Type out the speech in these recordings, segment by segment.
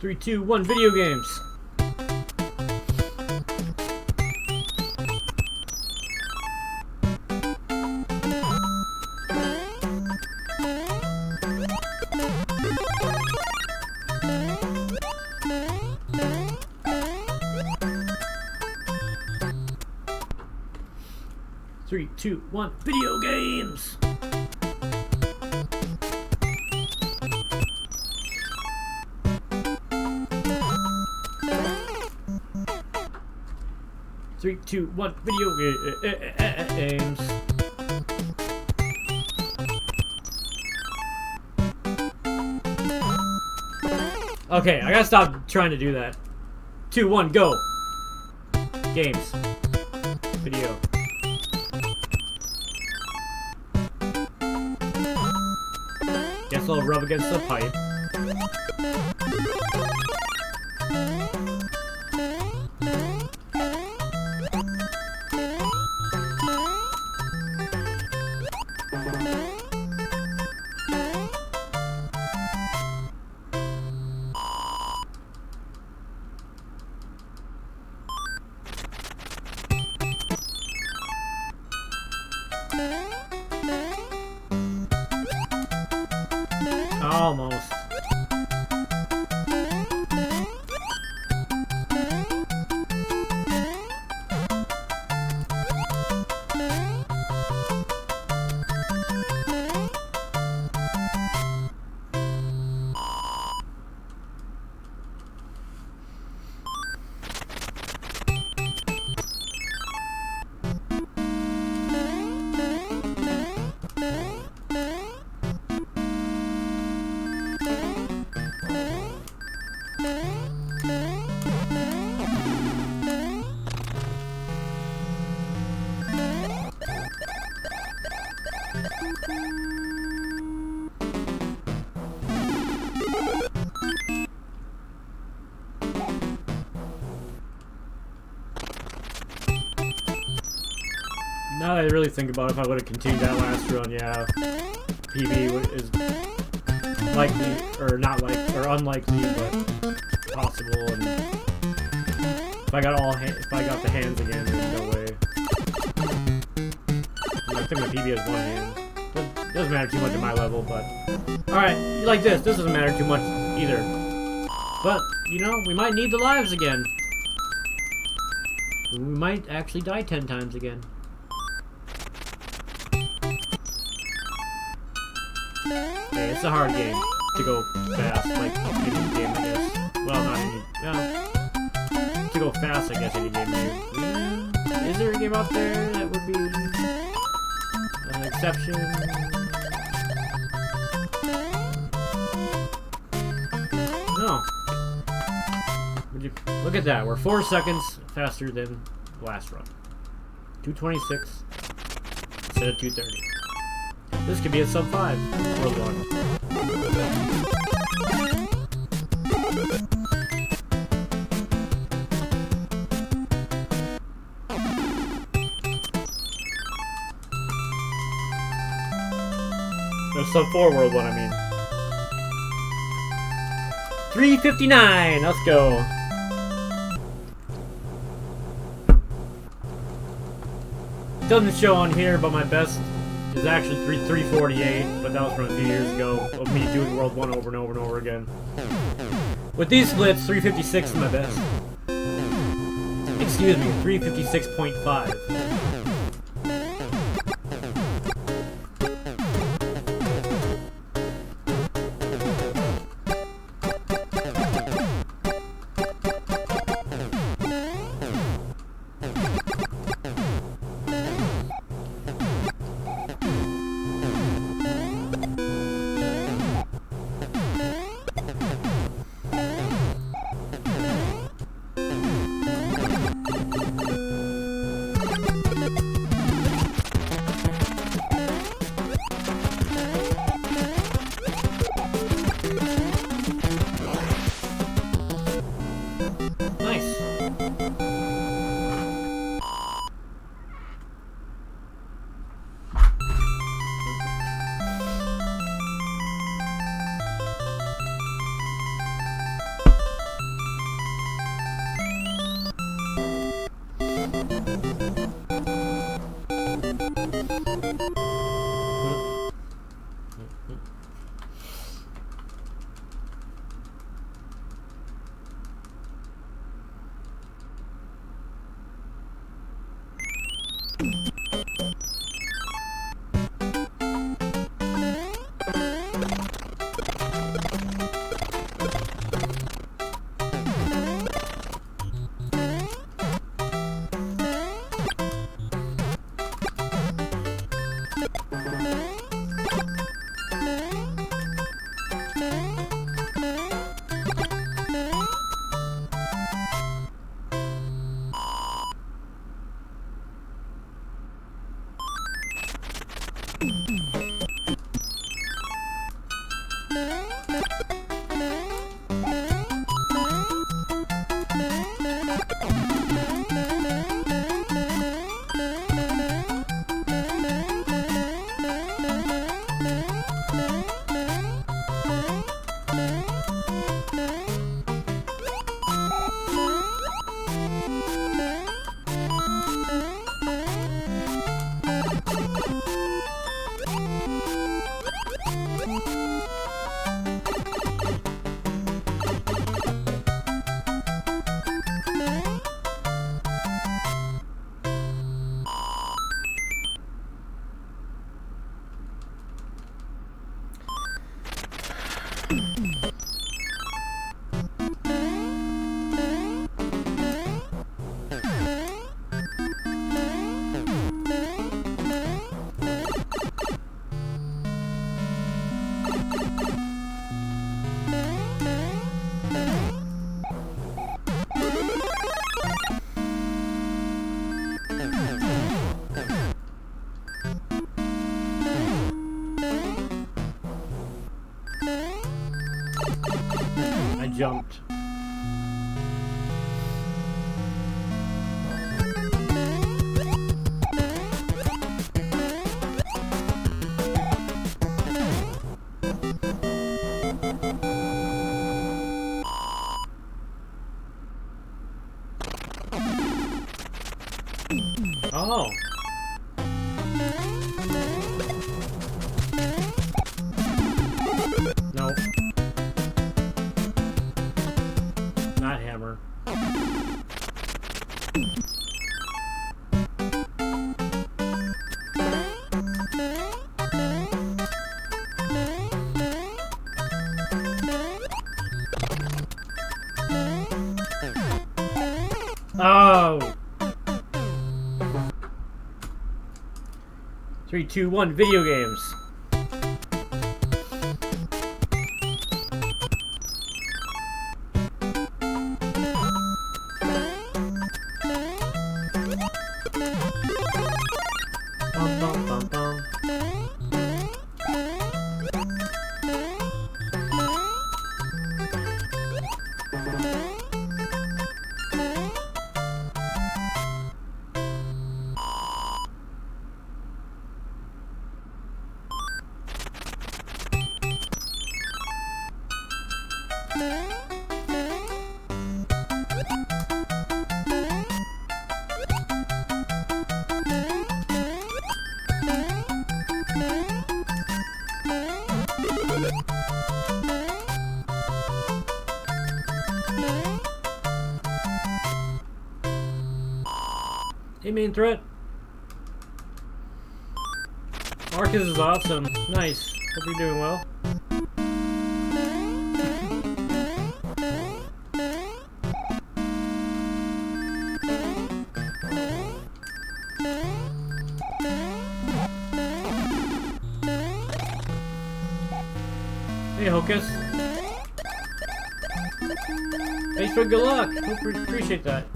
3, 2, 1, video games. Three, two, one, video games! 3, 2, 1, video games. Okay, I gotta stop trying to do that. 2, 1, go! Games. Video. Guess I'll rub against the pipe. Almost. Now that I really think about it, if I would have continued that last run, yeah, PB is likely, or not like, or unlikely, but possible. And if I got the hands again, there's no way. I think my PB has one hand. Doesn't matter too much at my level, but all right, like this doesn't matter too much either. But you know, we might need the lives again. We might actually die 10 times again. Okay, it's a hard game to go fast, like any game, I guess. Well, not any. Yeah, to go fast, I guess any game. Yeah. Is there a game out there that would be an exception? No. Would you look at that? We're 4 seconds faster than the last run. 226 instead of 230. This could be a sub 5 World 1. No, sub 4 World 1, I mean. 359, let's go. Doesn't show on here, but my best is actually 348, but that was from a few years ago of me doing World 1 over and over and over again. With these splits, 356 is my best. Excuse me, 356.5. I jumped. Oh. No. Not hammer. Oh. 3, 2, 1, video games. Bum, bum, bum, bum. Hey, main threat. Marcus is awesome. Nice. Hope you're doing well. Hey, Hocus. Thanks for good luck. Hope we appreciate that.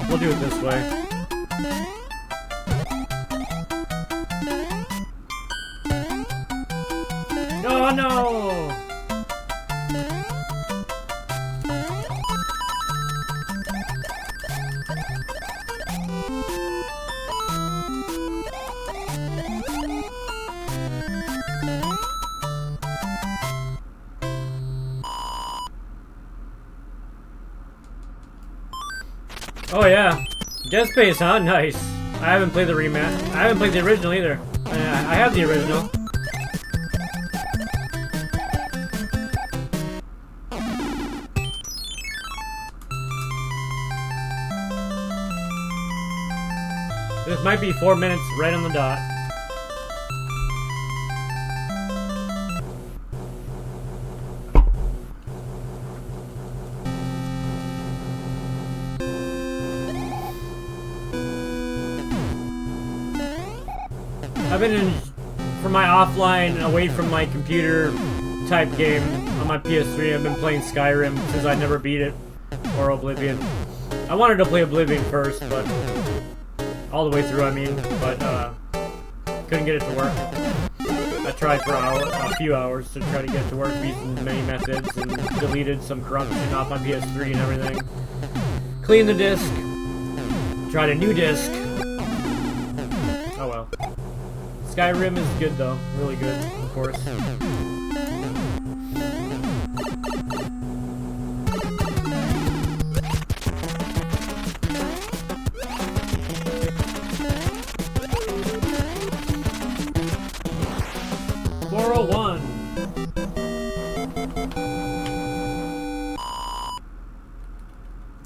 We'll do it this way. Oh no! Oh yeah, Dead Space, huh? Nice. I haven't played the rematch. I haven't played the original either. I have the original. This might be 4 minutes right on the dot. I've been in, for my offline, away from my computer type game on my PS3, I've been playing Skyrim since I never beat it, or Oblivion. I wanted to play Oblivion first, but all the way through, I mean, but couldn't get it to work. I tried for a few hours to try to get it to work using many methods and deleted some corruption off my PS3 and everything. Cleaned the disc, tried a new disc. Oh well. Skyrim is good though, really good, of course. 401.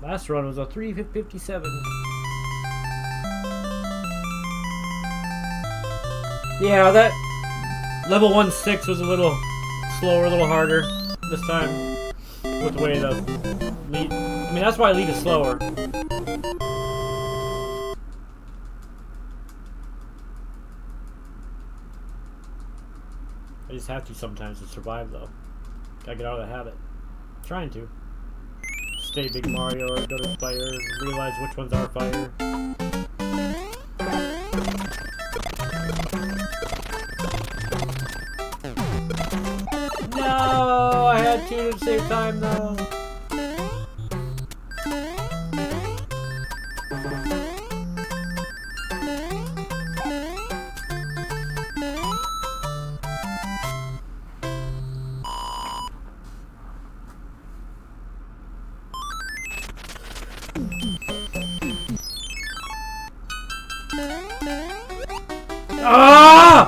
Last run was a 357. Yeah, that level 1-6 was a little slower, a little harder this time with the way the lead. I mean, that's why lead is slower. I just have to sometimes to survive, though. Gotta get out of the habit. Trying to. Stay Big Mario or go to fire, realize which ones are fire. No, I had to save time though. Ah!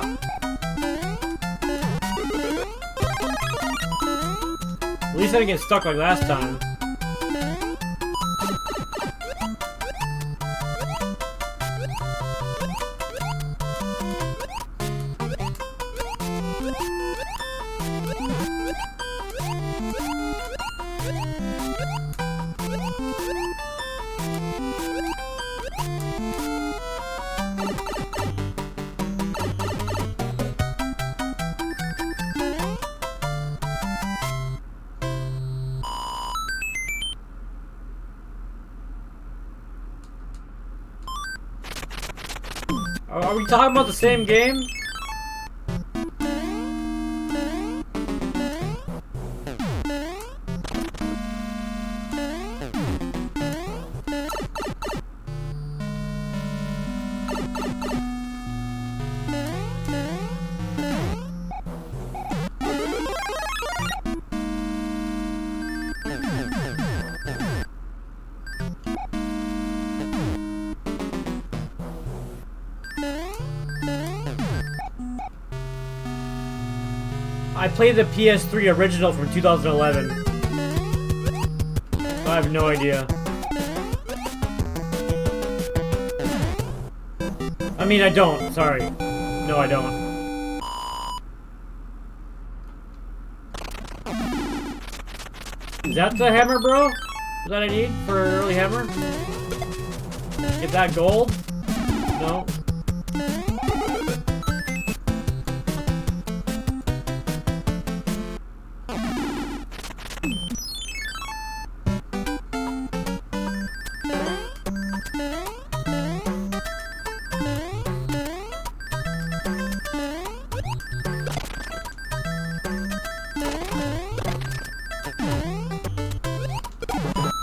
At least I didn't get stuck like last time. Are we talking about the same game? I played the PS3 original from 2011. I have no idea. I mean, I don't. Sorry. No, I don't. Is that the hammer, bro? That I need for an early hammer? Get that gold? No.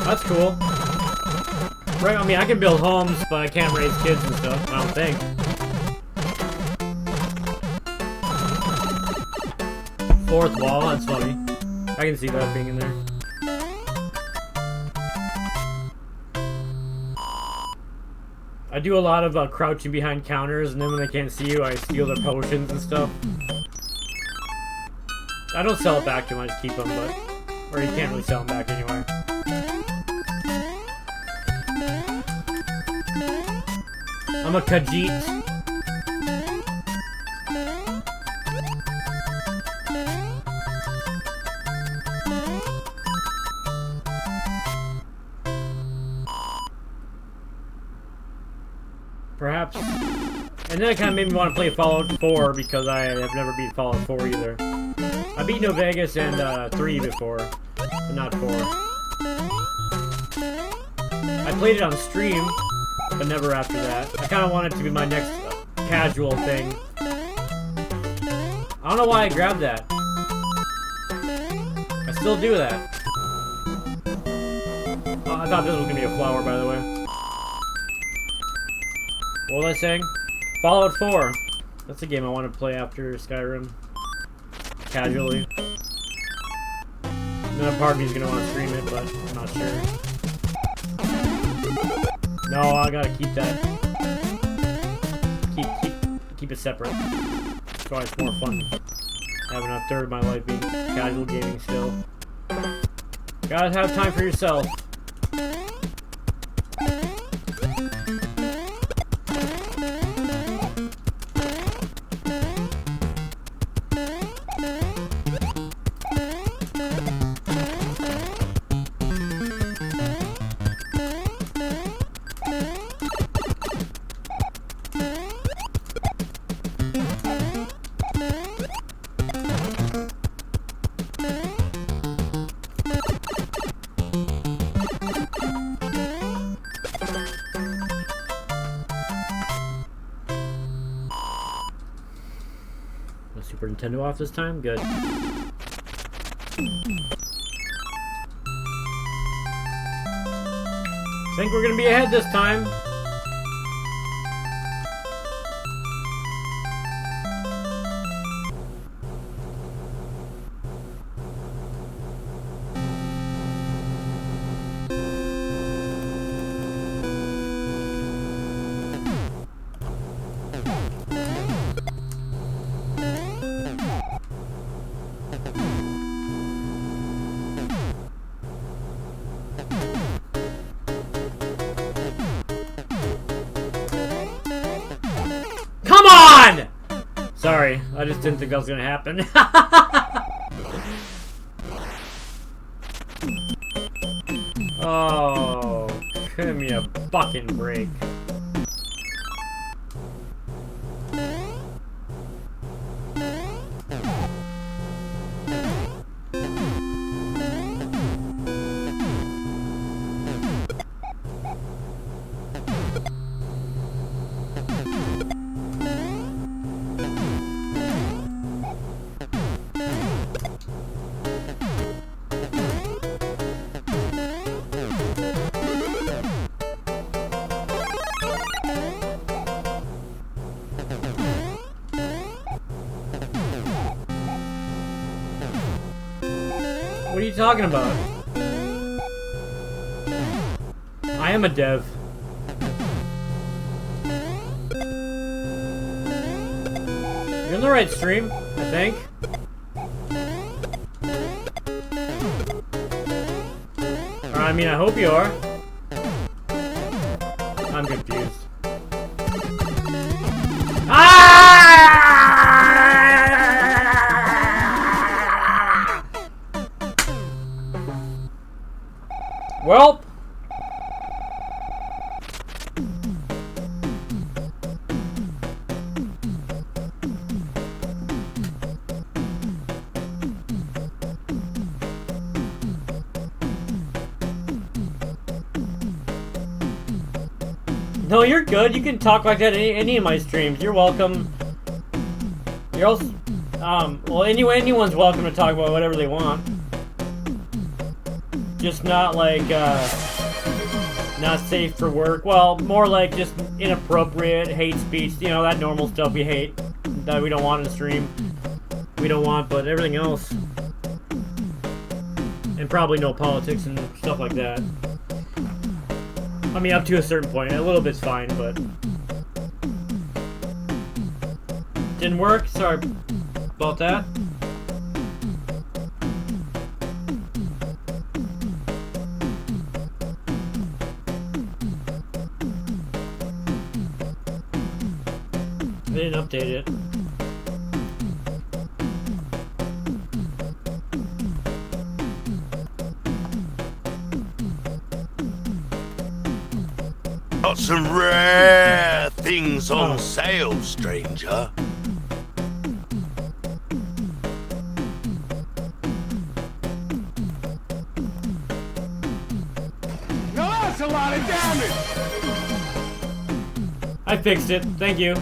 That's cool. Right, I mean, I can build homes, but I can't raise kids and stuff, I don't think. Fourth wall, that's funny. I can see that being in there. I do a lot of crouching behind counters, and then when they can't see you, I steal their potions and stuff. I don't sell it back to them, I just keep them, but... Or you can't really sell them back anyway. I'm a Khajiit. Perhaps. And then it kind of made me want to play Fallout 4 because I have never beat Fallout 4 either. I beat New Vegas and 3 before, but not 4. I played it on stream, but never after that. I kind of want it to be my next casual thing. I don't know why I grabbed that. I still do that. Oh, I thought this was going to be a flower, by the way. What was I saying? Fallout 4. That's a game I want to play after Skyrim. Casually. And then a part of me is going to want to stream it, but I'm not sure. No, I gotta keep that. Keep it separate. That's why it's more fun. Having a third of my life being casual gaming still. Gotta have time for yourself. Super Nintendo off this time? Good. Think we're gonna be ahead this time. Come on! Sorry, I just didn't think that was gonna happen. Oh, give me a fucking break. What are you talking about? I am a dev. You're in the right stream, I think. Or, I mean, I hope you are. I'm confused. Well, no, you're good. You can talk like that in any of my streams. You're welcome. You're also, well, anyone's welcome to talk about whatever they want. Just not like, not safe for work. Well, more like just inappropriate hate speech. You know, that normal stuff we hate, that we don't want in the stream. We don't want, but everything else. And probably no politics and stuff like that. I mean, up to a certain point. A little bit's fine, but... Didn't work? Sorry about that. They didn't update it. Got some rare things on sale, stranger. Now that's a lot of damage! I fixed it. Thank you.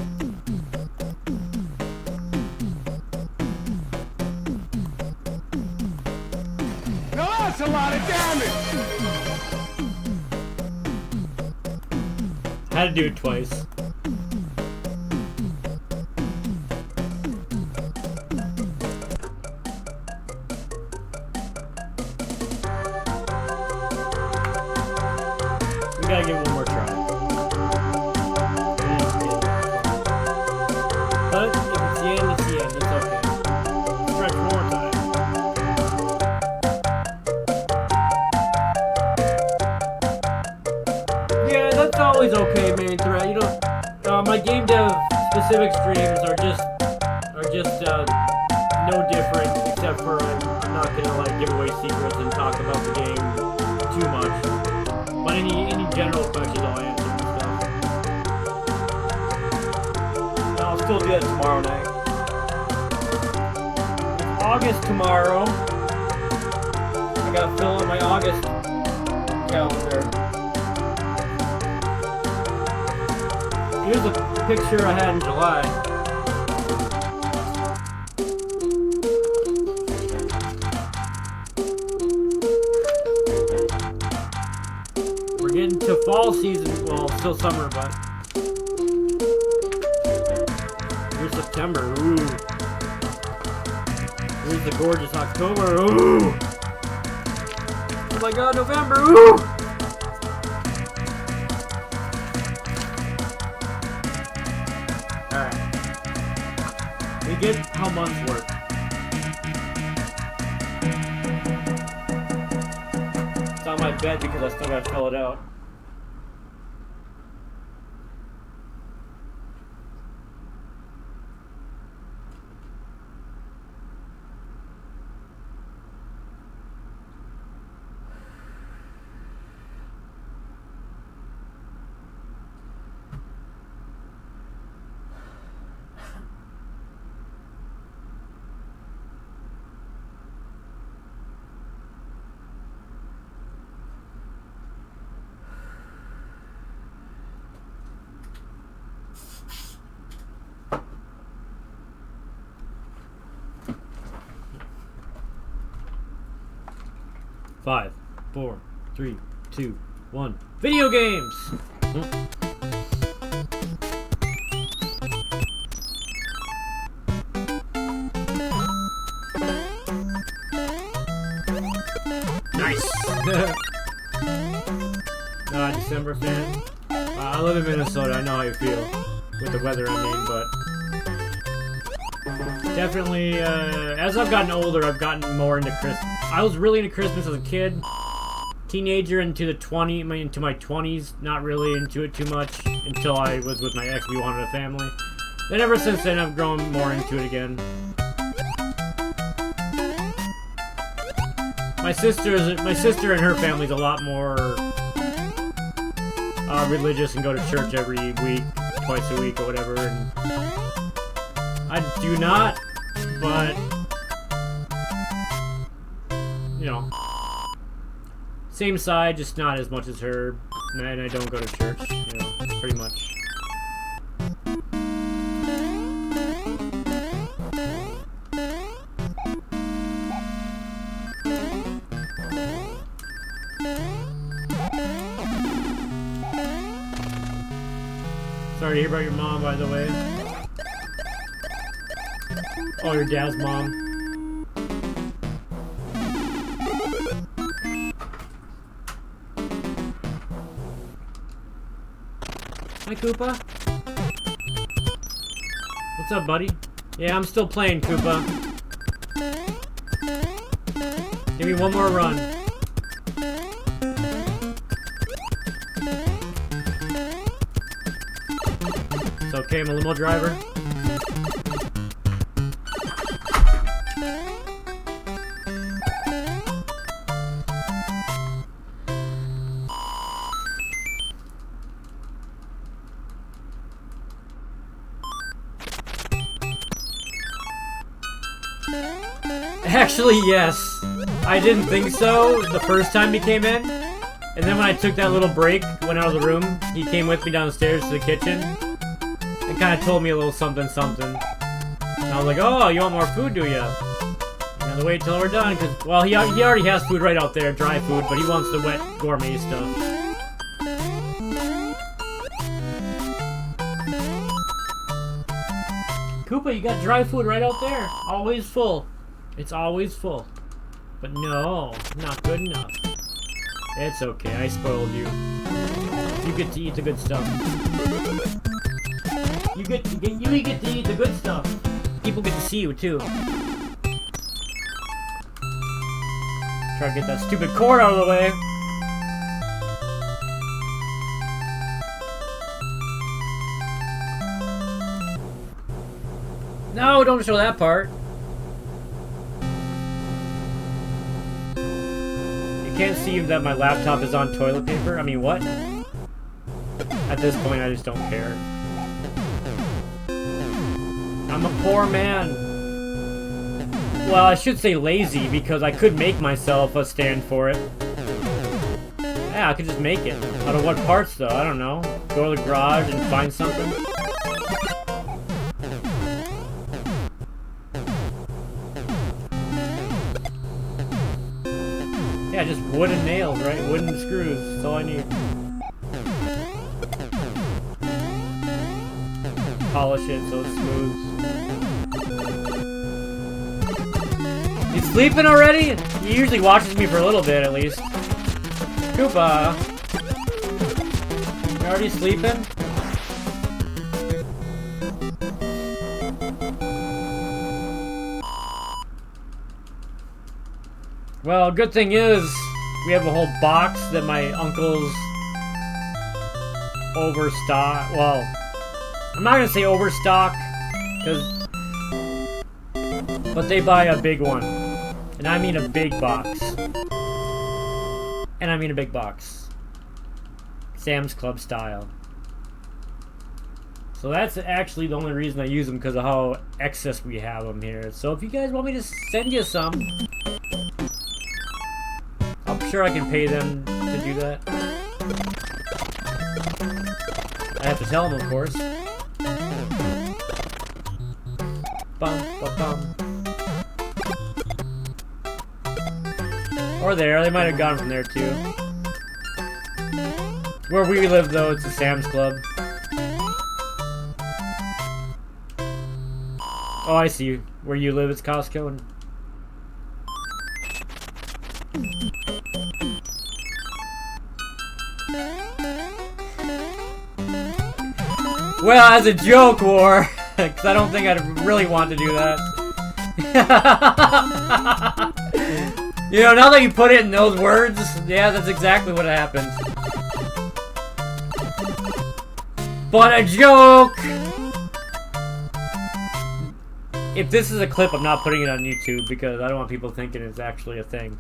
Now that's a lot of damage! Had to do it twice. We gotta give it one more try. But if it's the end, it's the end. It's okay. Let's try it one more time. Yeah, that's always okay, main thread. You know, my game dev specific streams are just no different, except for I'm not gonna like give away secrets and talk about the game too much. But any general questions I'll answer and stuff. And I'll still do that tomorrow night. It's August tomorrow. I gotta fill in my August calendar. Here's a picture I had in July. We're getting to fall season. Well, still summer, but here's September. Ooh. Here's the gorgeous October. Ooh. Oh my God, November. Ooh. We get how months work. It's on my bed because I still gotta fill it out. Five, 4, 3, 2, 1. Video games! Nice! December fan. I live in Minnesota, I know how you feel. With the weather, I mean, but... Definitely, as I've gotten older, I've gotten more into Christmas. I was really into Christmas as a kid. Teenager into my 20s, not really into it too much until I was with my ex. We wanted a family. Then ever since then, I've grown more into it again. My sister and her family's a lot more religious and go to church every week, twice a week or whatever. And I do not, but you know, same side, just not as much as her. And I don't go to church, you know, pretty much. Sorry to hear about your mom, by the way. Oh, your dad's mom. Hi, Koopa. What's up, buddy? Yeah, I'm still playing, Koopa. Give me one more run. It's okay, I'm a limo driver. Actually, yes. I didn't think so the first time he came in. And then when I took that little break, went out of the room, he came with me downstairs to the kitchen. And kind of told me a little something something. And I was like, oh, you want more food, do ya? You gotta wait till we're done, because, well, he already has food right out there, dry food, but he wants the wet gourmet stuff. Koopa, you got dry food right out there. Always full. It's always full. But no, not good enough. It's okay, I spoiled you. You get to eat the good stuff. You get to eat the good stuff. People get to see you too. Try to get that stupid cord out of the way. No, don't show that part. You can't see that my laptop is on toilet paper. I mean, what? At this point, I just don't care. I'm a poor man. Well, I should say lazy, because I could make myself a stand for it. Yeah, I could just make it. Out of what parts, though? I don't know. Go to the garage and find something. Yeah, just wooden nails, right? Wooden screws. That's all I need. Polish it so it's smooth. He's sleeping already? He usually watches me for a little bit, at least. Koopa! You already sleeping? Well, good thing is, we have a whole box that my uncle's overstock. Well, I'm not gonna say overstock, but they buy a big one. And I mean a big box. And I mean a big box. Sam's Club style. So that's actually the only reason I use them, because of how excess we have them here. So if you guys want me to send you some, I'm sure I can pay them to do that. I have to tell them, of course. Bum, bum, bum. Or there, they might have gone from there too. Where we live, though, it's a Sam's Club. Oh, I see. Where you live, it's Costco. And well, as a joke, War, because I don't think I'd really want to do that. You know, now that you put it in those words, yeah, that's exactly what happened. But a joke! If this is a clip, I'm not putting it on YouTube, because I don't want people thinking it's actually a thing.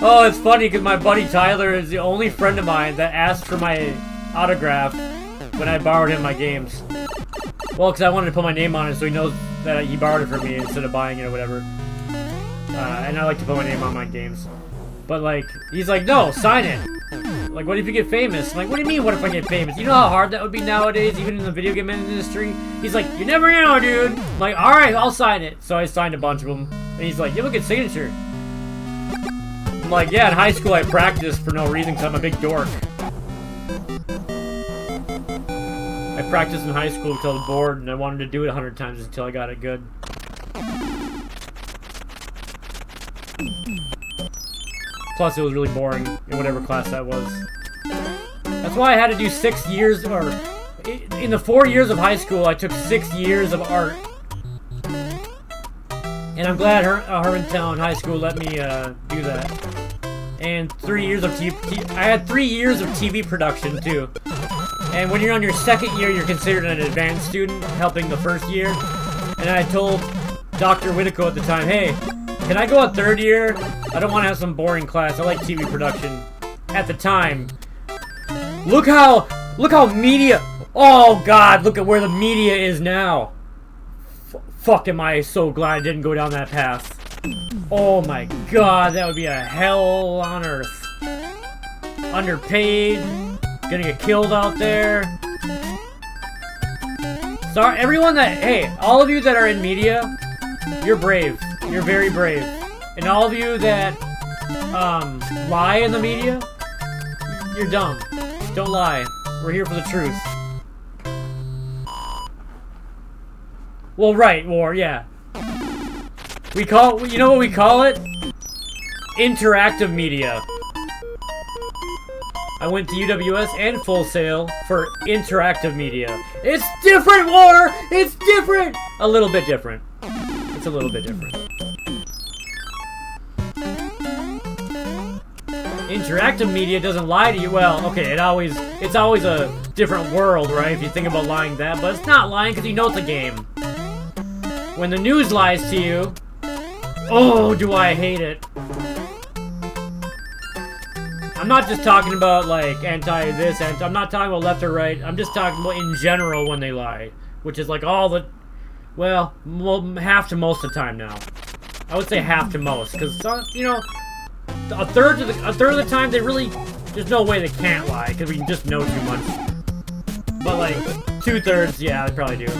Oh, it's funny because my buddy Tyler is the only friend of mine that asked for my autograph when I borrowed him my games. Well, because I wanted to put my name on it so he knows that he borrowed it from me instead of buying it or whatever. And I like to put my name on my games. But, like, he's like, no, sign it. Like, what if you get famous? I'm like, what do you mean, what if I get famous? You know how hard that would be nowadays, even in the video game industry? He's like, you never know, dude. I'm like, alright, I'll sign it. So I signed a bunch of them. And he's like, you have a good signature. I'm like, yeah, in high school I practiced for no reason because I'm a big dork. I practiced in high school until I was bored, and I wanted to do it 100 times until I got it good. Plus, it was really boring in whatever class that was. That's why I had to do 6 years, or in the 4 years of high school, I took 6 years of art. And I'm glad Hermantown High School let me do that. and 3 years of I had 3 years of TV production too. And when you're on your second year, you're considered an advanced student, helping the first year. And I told Dr. Whitaco at the time, hey, can I go on third year? I don't want to have some boring class. I like TV production. At the time, look how media. Oh God, look at where the media is now. Fuck, am I so glad I didn't go down that path. Oh my God, that would be a hell on earth. Underpaid, gonna get killed out there. Sorry, everyone hey, all of you that are in media, you're brave. You're very brave. And all of you that lie in the media, you're dumb. Don't lie. We're here for the truth. Well, right, War, yeah. You know what we call it? Interactive media. I went to UWS and Full Sail for interactive media. It's different, War! It's different! A little bit different. It's a little bit different. Interactive media doesn't lie to you. Well, okay, it's always a different world, right? If you think about lying that, but it's not lying because you know it's a game. When the news lies to you, oh, do I hate it. I'm not just talking about, like, anti-this, I'm not talking about left or right. I'm just talking about in general when they lie. Which is, like, all the... Well, half to most of the time now. I would say half to most. Because, you know, a third of the time, they really... There's no way they can't lie, because we just know too much. But, like, 2/3, yeah, they probably do.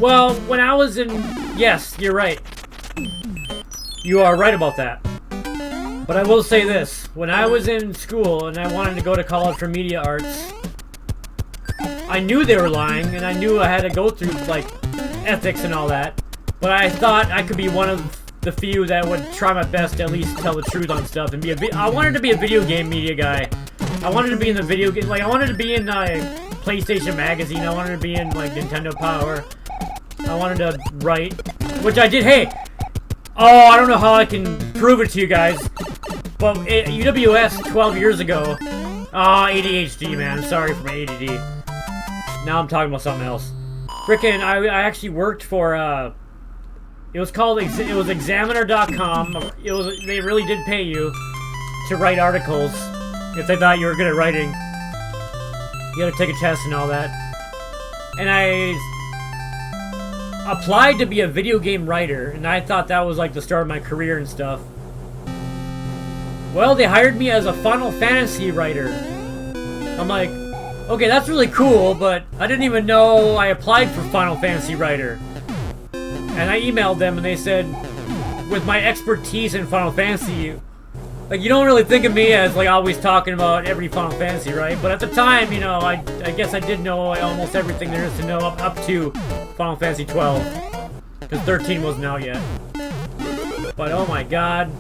Well, when I was in... Yes, you're right. You are right about that. But I will say this. When I was in school and I wanted to go to college for media arts, I knew they were lying, and I knew I had to go through, like, ethics and all that. But I thought I could be one of the few that would try my best to at least tell the truth on stuff. And I wanted to be a video game media guy. I wanted to be in the video game... Like, I wanted to be in, PlayStation Magazine. I wanted to be in, like, Nintendo Power. I wanted to write, which I did. Hey, oh, I don't know how I can prove it to you guys, but at UWS 12 years ago, ADHD, man. I'm sorry for my ADD. Now I'm talking about something else. Frickin', I actually worked for, it was Examiner.com. They really did pay you to write articles if they thought you were good at writing. You had to take a test and all that. And I applied to be a video game writer, and I thought that was like the start of my career and stuff. Well, they hired me as a Final Fantasy writer. I'm like, okay, that's really cool, but I didn't even know I applied for Final Fantasy writer. And I emailed them, and they said, with my expertise in Final Fantasy, like, you don't really think of me as, like, always talking about every Final Fantasy, right? But at the time, you know, I guess I did know almost everything there is to know up to Final Fantasy 12. Because 13 wasn't out yet. But, oh my God.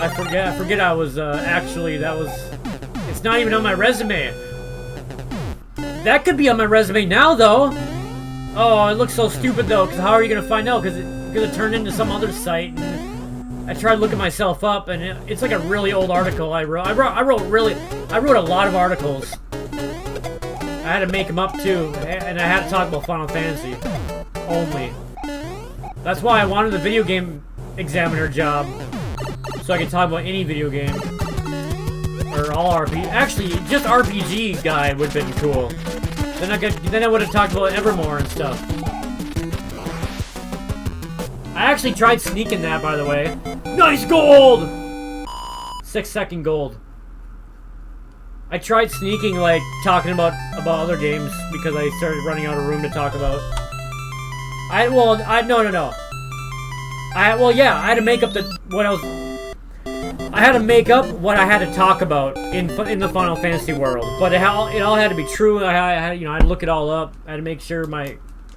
I forget I was, actually, it's not even on my resume. That could be on my resume now, though. Oh, it looks so stupid, though, because how are you going to find out? Because it turned into some other site, and I tried looking myself up, and it's like a really old article I wrote. I wrote a lot of articles. I had to make them up too, and I had to talk about Final Fantasy only. That's why I wanted the video game examiner job, so I could talk about any video game or all RPG. Actually, just RPG guy would have been cool. Then I would have talked about Evermore and stuff. I actually tried sneaking that, by the way. Nice gold! 6-second gold. I tried sneaking, like, talking about other games because I started running out of room to talk about. No. I had to make up I had to make up what I had to talk about in the Final Fantasy world, but it all had to be true. I had to look it all up. I had to make sure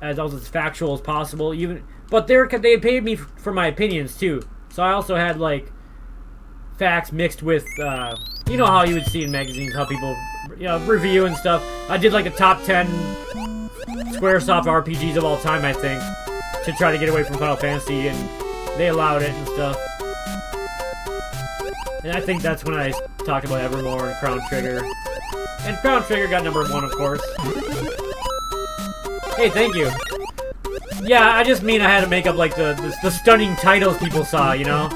as I was as factual as possible. But they paid me for my opinions too, so I also had like facts mixed with you know how you would see in magazines how people review and stuff. I did like the top 10 Squaresoft RPGs of all time, I think, to try to get away from Final Fantasy, and they allowed it and stuff. And I think that's when I talked about Evermore and Crown Trigger. And Crown Trigger got number 1, of course. Hey, thank you. Yeah, I just mean I had to make up like the stunning titles people saw, you know?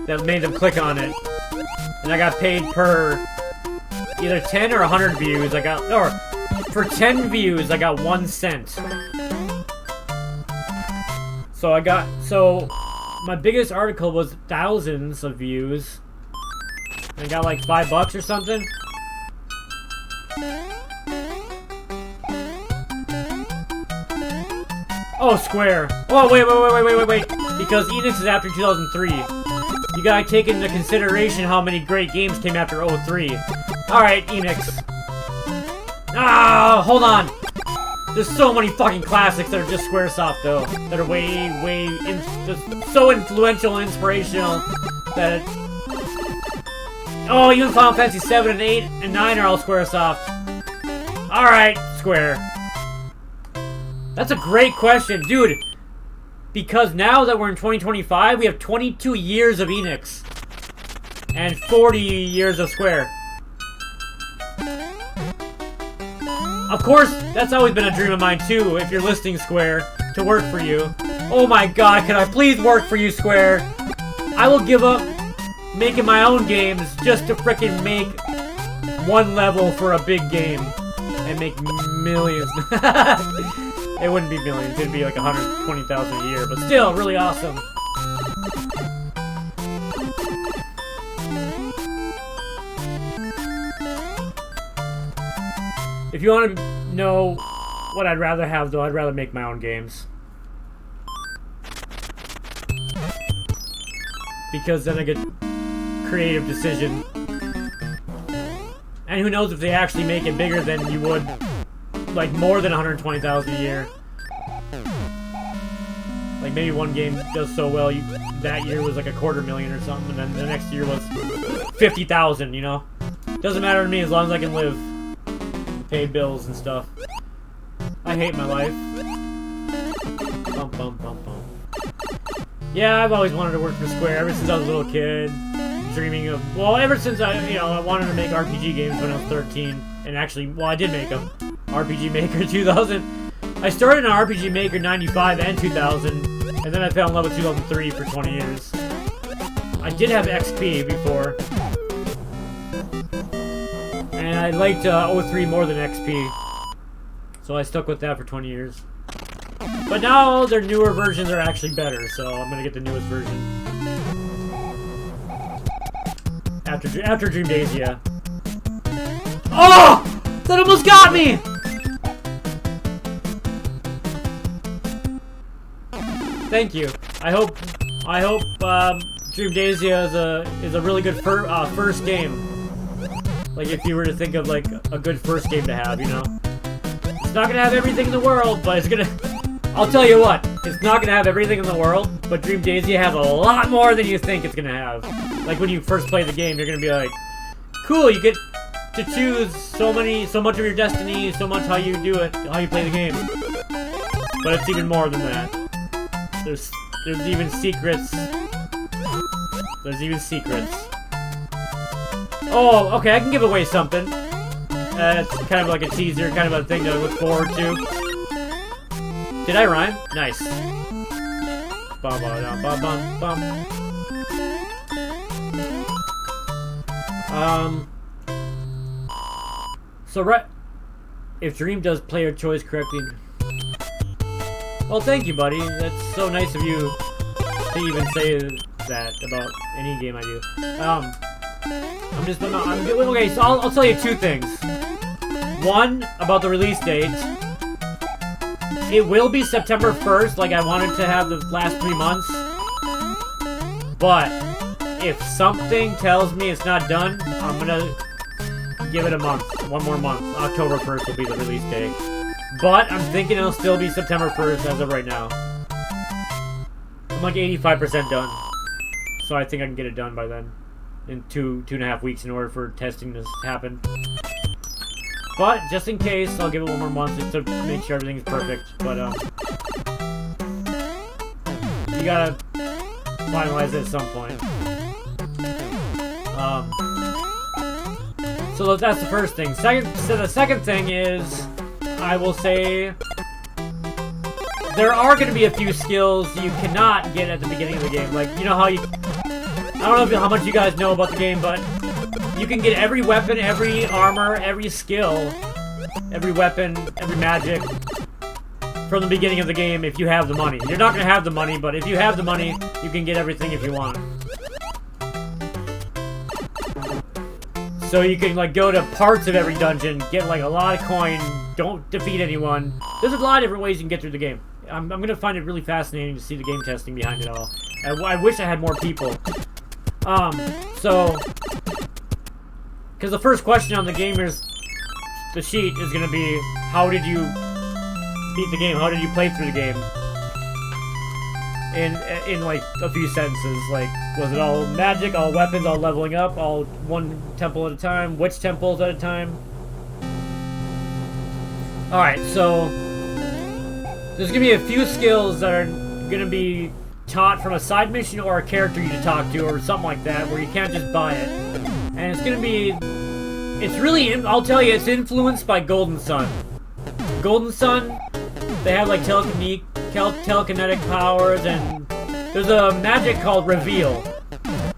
That made them click on it. And I got paid per either 10 or 100 views. Or for 10 views, I got 1 cent. So my biggest article was thousands of views. I got like $5 or something. Oh, Square. Oh, wait. Because Enix is after 2003. You gotta take into consideration how many great games came after 03. Alright, Enix. Ah, hold on. There's so many fucking classics that are just Squaresoft, though. That are just so influential and inspirational that oh, even Final Fantasy 7 and 8 and 9 are all Squaresoft. Alright, Square. That's a great question, dude. Because now that we're in 2025, we have 22 years of Enix. And 40 years of Square. Of course, that's always been a dream of mine too, if you're listening, Square, to work for you. Oh my god, can I please work for you, Square? I will give up making my own games just to frickin' make one level for a big game. And make millions. It wouldn't be millions, it'd be like 120,000 a year, but still, really awesome. If you want to know what I'd rather have, though, I'd rather make my own games. Because then I get creative decision. And who knows if they actually make it bigger than you would, like, more than 120,000 a year. Like, maybe one game does so well, that year was like $250,000 or something, and then the next year was 50,000, you know? Doesn't matter to me as long as I can live. Pay bills and stuff. I hate my life. Bum, bum, bum, bum. Yeah, I've always wanted to work for Square ever since I was a little kid. Dreaming of, well, ever since I wanted to make RPG games when I was 13. And actually, well, I did make them. RPG Maker 2000. I started on RPG Maker 95 and 2000. And then I fell in love with 2003 for 20 years. I did have XP before. And I liked 03 more than XP. So I stuck with that for 20 years. But now their newer versions are actually better, so I'm gonna get the newest version. After Dream Days, yeah. Oh! That almost got me! Thank you. I hope Dream Daisia is a really good first game. Like, if you were to think of, like, a good first game to have, you know? It's not gonna have everything in the world, but it's gonna... I'll tell you what, it's not gonna have everything in the world, but Dream Daisia has a lot more than you think it's gonna have. Like, when you first play the game, you're gonna be like, cool, you get to choose so much of your destiny, so much how you do it, how you play the game. But it's even more than that. There's even secrets. There's even secrets. Oh, okay, I can give away something. It's kind of like a teaser, kind of a thing to look forward to. Did I rhyme? Nice. Bum, bum, bum, bum, bum. So right, if Dream does player choice correctly. Well, thank you, buddy. That's so nice of you to even say that about any game I do. Okay, so I'll tell you two things. One, about the release date. It will be September 1st, like I wanted to have the last 3 months. But if something tells me it's not done, I'm gonna give it a month. One more month. October 1st will be the release date. But I'm thinking it'll still be September 1st as of right now. I'm like 85% done. So I think I can get it done by then. In two and a half weeks in order for testing to happen. But just in case, I'll give it one more month just to make sure everything's perfect. But you gotta finalize it at some point. So that's the first thing. So the second thing is, I will say, there are going to be a few skills you cannot get at the beginning of the game. Like, you know how you... I don't know how much you guys know about the game, but you can get every weapon, every armor, every skill, every weapon, every magic from the beginning of the game if you have the money. You're not going to have the money, but if you have the money, you can get everything if you want. So you can, like, go to parts of every dungeon, get, like, a lot of coin, don't defeat anyone. There's a lot of different ways you can get through the game. I'm going to find it really fascinating to see the game testing behind it all. I wish I had more people. So... Because the first question on the gamer's... the sheet is going to be, how did you beat the game? How did you play through the game? In like, a few sentences. Like, was it all magic, all weapons, all leveling up, all one temple at a time? Which temples at a time? Alright, so... there's going to be a few skills that are going to be taught from a side mission or a character you talk to or something like that, where you can't just buy it. And it's going to be... it's really... I'll tell you, it's influenced by Golden Sun. Golden Sun, they have like telekinetic powers, and there's a magic called Reveal.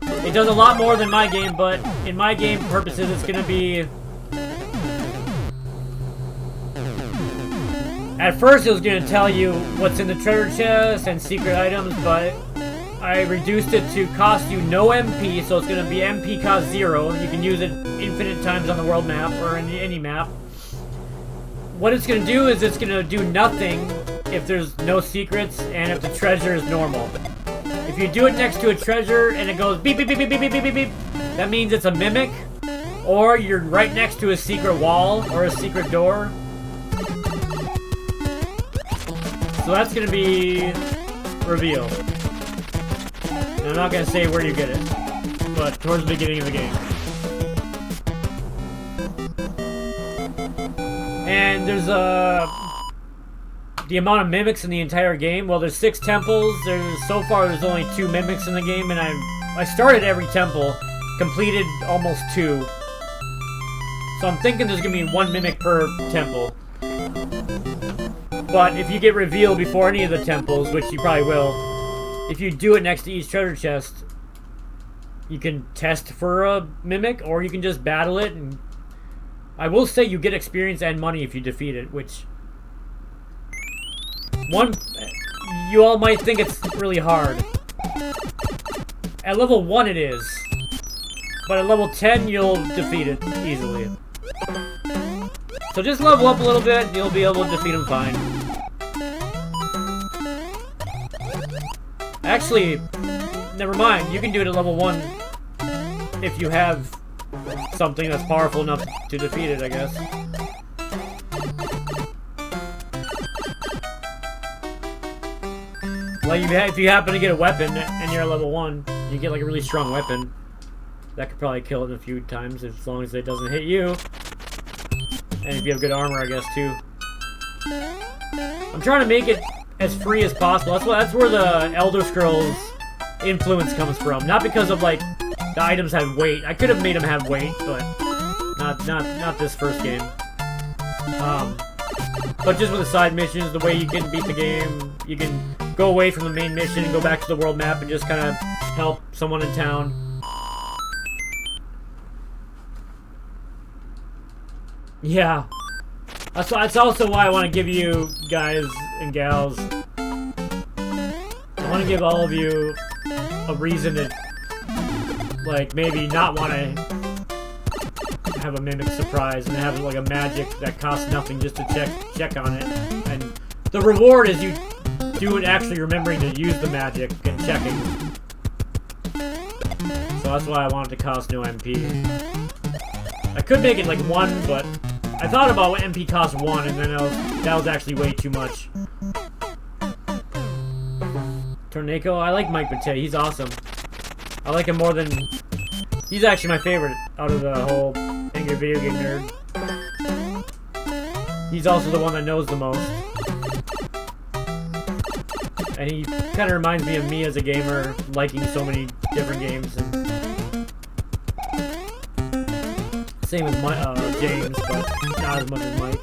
It does a lot more than my game, but in my game purposes, it's going to be... At first, it was going to tell you what's in the treasure chest and secret items, but I reduced it to cost you no MP, so it's going to be MP cost 0. You can use it infinite times on the world map or in any map. What it's going to do is it's going to do nothing if there's no secrets and if the treasure is normal. If you do it next to a treasure and it goes beep, beep, beep, beep, beep, beep, beep, beep, that means it's a mimic, or you're right next to a secret wall or a secret door. So that's going to be Reveal. And I'm not going to say where you get it, but towards the beginning of the game. And there's the amount of mimics in the entire game. Well, there's 6 temples. So far there's only 2 mimics in the game, and I started every temple, completed almost 2. So I'm thinking there's going to be 1 mimic per temple. But if you get Reveal before any of the temples, which you probably will, if you do it next to each treasure chest, you can test for a mimic, or you can just battle it. And I will say you get experience and money if you defeat it, which... you all might think it's really hard. At level 1 it is. But at level 10 you'll defeat it easily. So just level up a little bit and you'll be able to defeat him fine. Actually, never mind. You can do it at level 1 if you have something that's powerful enough to defeat it, I guess. Like, if you happen to get a weapon and you're at level 1, you get like a really strong weapon. That could probably kill it in a few times as long as it doesn't hit you. And if you have good armor, I guess, too. I'm trying to make it as free as possible. That's where the Elder Scrolls influence comes from. Not because of, like, the items have weight. I could have made them have weight, but not this first game. But just with the side missions, the way you can beat the game, you can go away from the main mission and go back to the world map and just kind of help someone in town. Yeah. That's also why I want to give you guys and gals, I want to give all of you a reason to, like, maybe not want to have a mimic surprise and have, like, a magic that costs nothing just to check on it. And the reward is you do it actually remembering to use the magic and checking. So that's why I want it to cost no MP. I could make it like 1, but I thought about what MP cost 1, and then that was actually way too much. Tornado, I like Mike Bate. He's awesome. I like him more than... He's actually my favorite out of the whole Angry Video Game Nerd. He's also the one that knows the most. And he kind of reminds me of me as a gamer, liking so many different games. And Same as James, but not as much as Mike.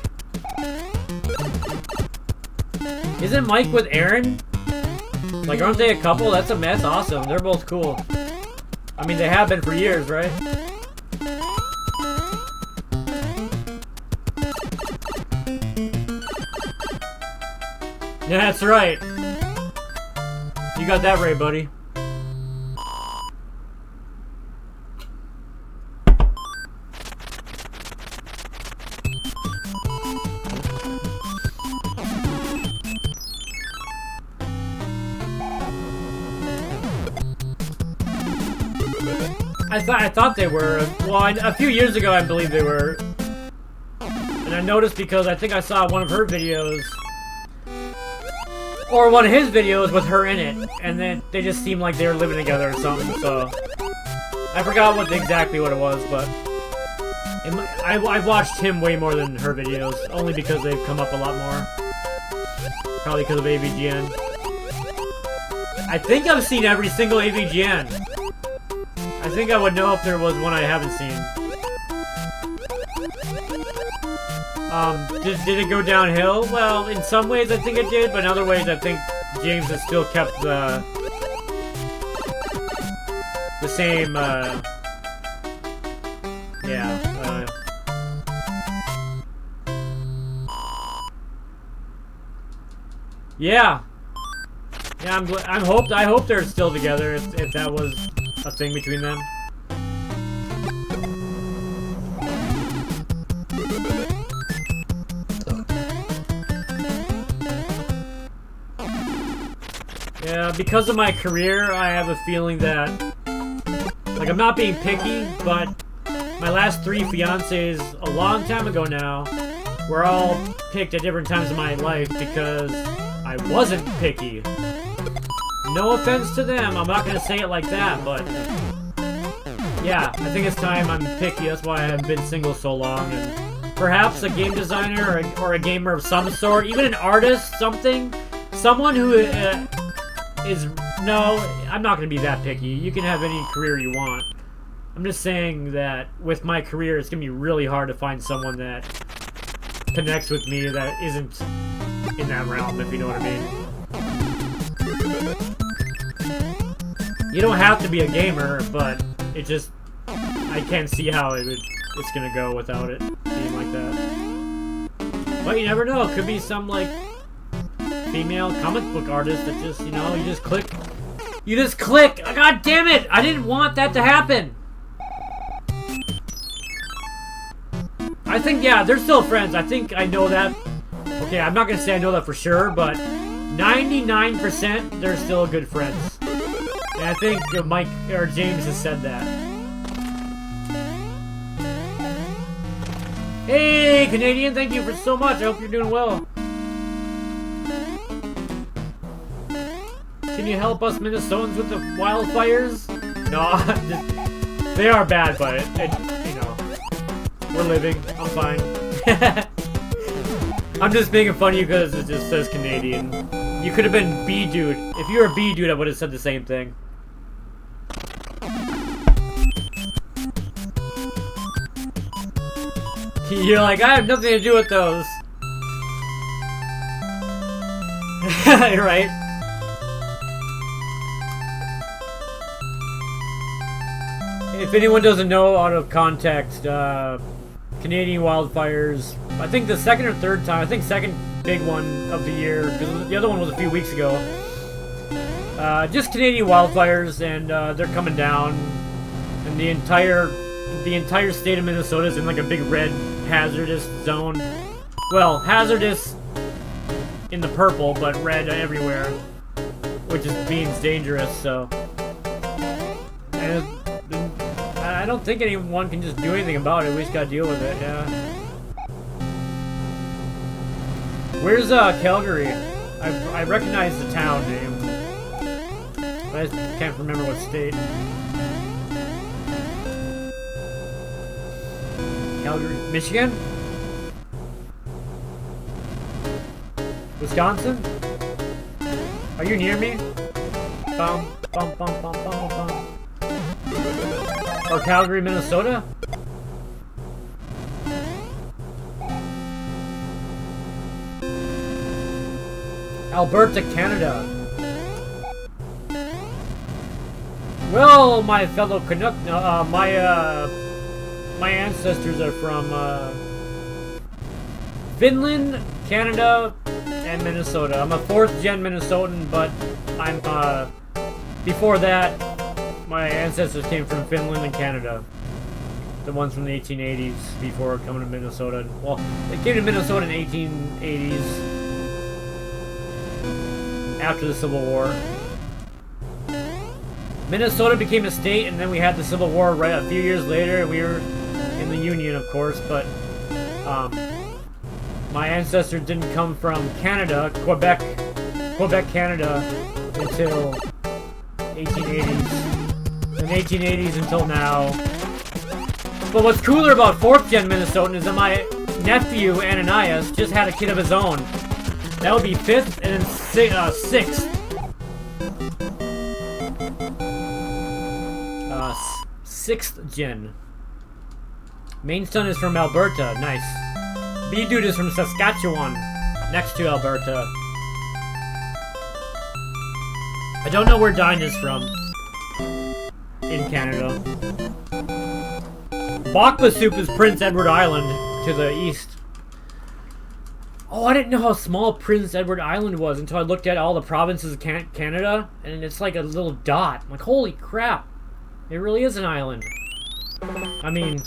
Isn't Mike with Aaron? Like, aren't they a couple? That's awesome. They're both cool. I mean, they have been for years, right? Yeah, that's right. You got that right, buddy. I thought they were. Well, a few years ago, I believe they were. And I noticed because I think I saw one of her videos, or one of his videos with her in it, and then they just seemed like they were living together or something. So I forgot exactly what it was, but I've watched him way more than her videos, only because they've come up a lot more. Probably because of AVGN. I think I've seen every single AVGN. I think I would know if there was one I haven't seen. Did it go downhill? Well, in some ways I think it did, but in other ways I think James has still kept the same, yeah. I hope they're still together if that was a thing between them. Yeah, because of my career, I have a feeling that, like, I'm not being picky, but my last 3 fiancés a long time ago now were all picked at different times of my life because I wasn't picky. No offense to them, I'm not gonna say it like that, but yeah, I think it's time I'm picky. That's why I've been single so long. And perhaps a game designer or a gamer of some sort, even an artist, someone who is, no, I'm not gonna be that picky. You can have any career you want. I'm just saying that with my career, it's gonna be really hard to find someone that connects with me that isn't in that realm, if you know what I mean. You don't have to be a gamer, but it just, I can't see how it's gonna go without it being like that. But you never know, it could be some, like, female comic book artist that just, you know, you just click. God damn it! I didn't want that to happen! I think, yeah, they're still friends. I think I know that. Okay, I'm not gonna say I know that for sure, but 99% they're still good friends. And I think Mike or James has said that. Hey, Canadian, thank you for so much. I hope you're doing well. Can you help us Minnesotans with the wildfires? No, they are bad, but you know, we're living. I'm fine. I'm just making fun of you because it just says Canadian. You could have been B-dude. If you were a B-dude, I would have said the same thing. You're like, I have nothing to do with those. Right? If anyone doesn't know, out of context, Canadian wildfires, I think the second or third time, I think second big one of the year, because the other one was a few weeks ago. Just Canadian wildfires, and they're coming down, and the entire state of Minnesota is in like a big red hazardous zone. Well, hazardous in the purple, but red everywhere, which means dangerous. So, and I don't think anyone can just do anything about it. We just gotta deal with it. Yeah. Where's Calgary? I recognize the town name, but I just can't remember what state. Calgary, Michigan? Wisconsin? Are you near me? Bum, bum, bum, bum, bum, bum. Or Calgary, Minnesota? Alberta, Canada. Well, my fellow Canuck, my ancestors are from Finland, Canada, and Minnesota. I'm a 4th-gen Minnesotan, but I'm before that, my ancestors came from Finland and Canada. The ones from the 1880s before coming to Minnesota. Well, they came to Minnesota in the 1880s after the Civil War. Minnesota became a state, and then we had the Civil War right a few years later, and we were in the Union, of course, but my ancestors didn't come from Canada, Quebec, Canada, until 1880s. From 1880s until now. But what's cooler about 4th-gen Minnesotan is that my nephew, Ananias, just had a kid of his own. That would be 5th and then 6th. 6th gen. Main son is from Alberta. Nice. B-Dude is from Saskatchewan. Next to Alberta. I don't know where Dine is from. In Canada. Bakba Soup is Prince Edward Island to the east. Oh, I didn't know how small Prince Edward Island was until I looked at all the provinces of Canada, and it's like a little dot. I'm like, holy crap. It really is an island. I mean,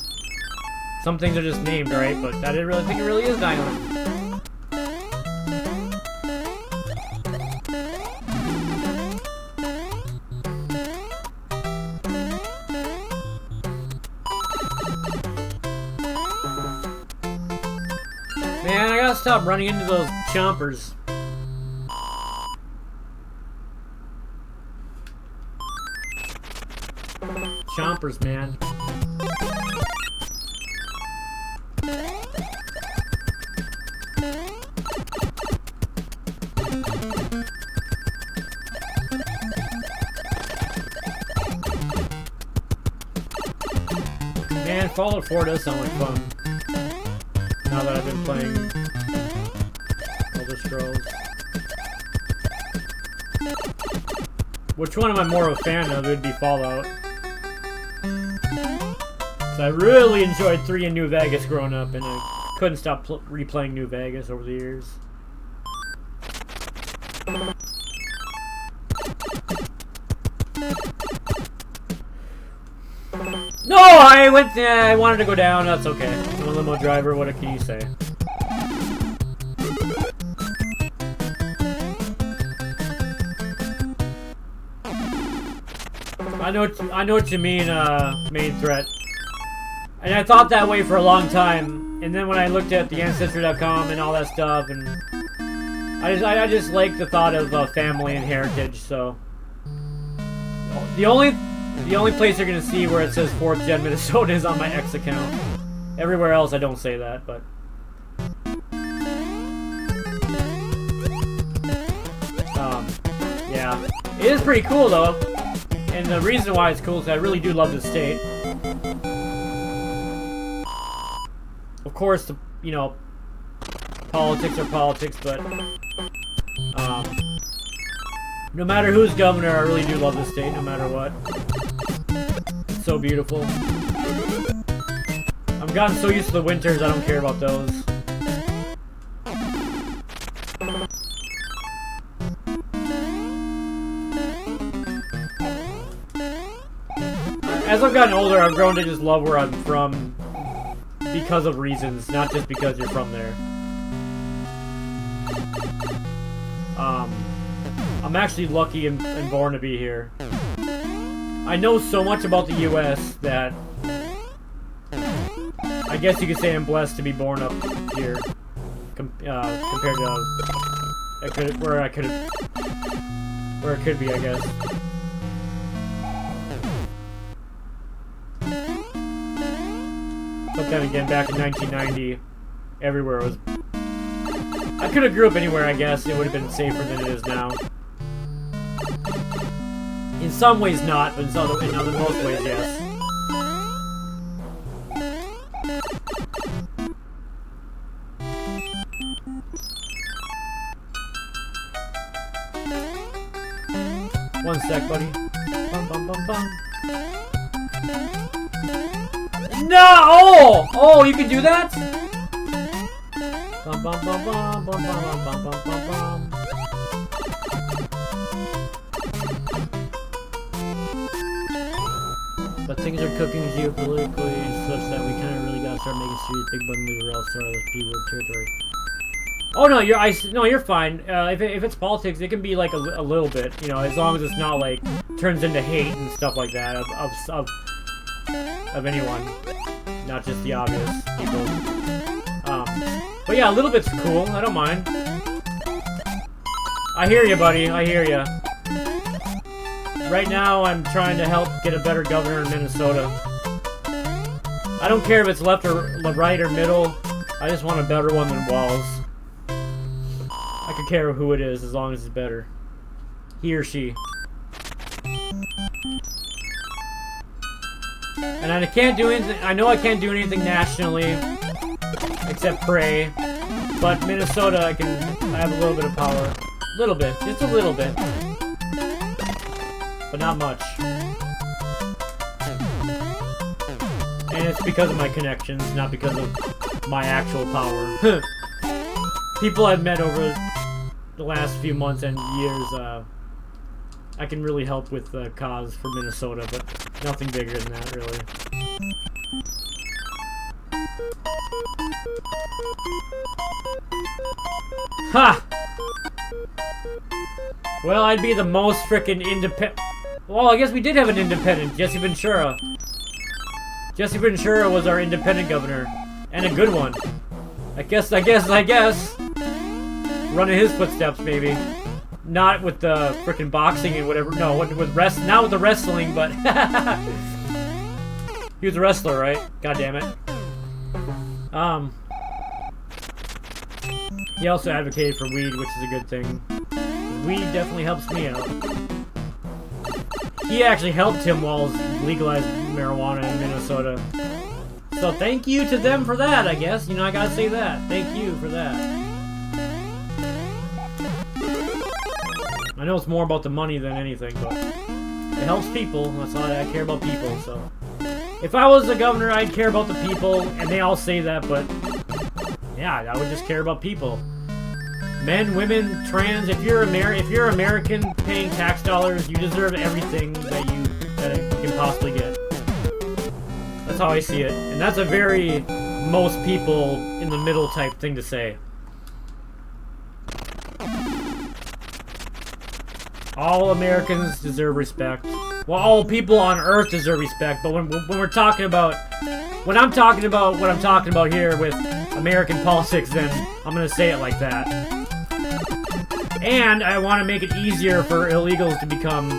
some things are just named, right? But I didn't really think it really is an island. Man, I gotta stop running into those chompers. Chompers, man. Man, Fallout 4 does sound like fun. Now that I've been playing Elder Scrolls. Which one am I more of a fan of? It would be Fallout. So I really enjoyed 3 in New Vegas growing up, and I couldn't stop replaying New Vegas over the years. No, I went. I wanted to go down. That's okay. I'm a limo driver. What can you say? I know what you mean. Main threat. And I thought that way for a long time. And then when I looked at the Ancestry.com and all that stuff, and I just like the thought of family and heritage. So the only place you're gonna see where it says 4th Gen Minnesota is on my X account. Everywhere else I don't say that, but yeah, it is pretty cool though. And the reason why it's cool is I really do love the state. Of course, you know, politics are politics, but no matter who's governor, I really do love the state, no matter what. It's so beautiful. I've gotten so used to the winters, I don't care about those. As I've gotten older, I've grown to just love where I'm from because of reasons, not just because you're from there. I'm actually lucky and born to be here. I know so much about the U.S. that I guess you could say I'm blessed to be born up here compared to where it could be, I guess. But then again, back in 1990, everywhere was... I could have grew up anywhere, I guess. It would have been safer than it is now. In some ways not, but in most ways, yes. One sec, buddy. Bum, bum, bum, bum. No! Oh! Oh, you can do that? Bum, bum, bum, bum, bum, bum, bum, bum, bum, bum. But things are cooking geopolitically such that we kind of really gotta start making serious big bug moves or else our keyword territory. Oh no, you're fine. If it's politics, it can be like a little bit, you know, as long as it's not like turns into hate and stuff like that of anyone, not just the obvious people. But yeah, a little bit's cool. I don't mind. I hear you, buddy. I hear you. Right now, I'm trying to help get a better governor in Minnesota. I don't care if it's left or right or middle. I just want a better one than Walls. I could care who it is as long as it's better. He or she. And I can't do anything. I know I can't do anything nationally except pray. But Minnesota, I have a little bit of power. A little bit. Just a little bit. But not much. And it's because of my connections, not because of my actual power. People I've met over the last few months and years, I can really help with the cause for Minnesota, but nothing bigger than that, really. Ha! Well, I'd be the most frickin' independent. Well, I guess we did have an independent, Jesse Ventura. Jesse Ventura was our independent governor, and a good one. I guess. Running his footsteps, maybe. Not with the frickin' boxing and whatever. No, not with the wrestling, but he was a wrestler, right? God damn it. He also advocated for weed, which is a good thing. Weed definitely helps me out. He actually helped Tim Walz legalize marijuana in Minnesota. So thank you to them for that, I guess. You know, I gotta say that. Thank you for that. I know it's more about the money than anything, but it helps people. That's all I care about people, so. If I was the governor, I'd care about the people, and they all say that, but yeah, I would just care about people. Men, women, trans, if you're American paying tax dollars, you deserve everything that you can possibly get. That's how I see it. And that's a very most people in the middle type thing to say. All Americans deserve respect. Well, all people on Earth deserve respect, but when I'm talking about what I'm talking about here with American politics, then I'm gonna say it like that. And I want to make it easier for illegals to become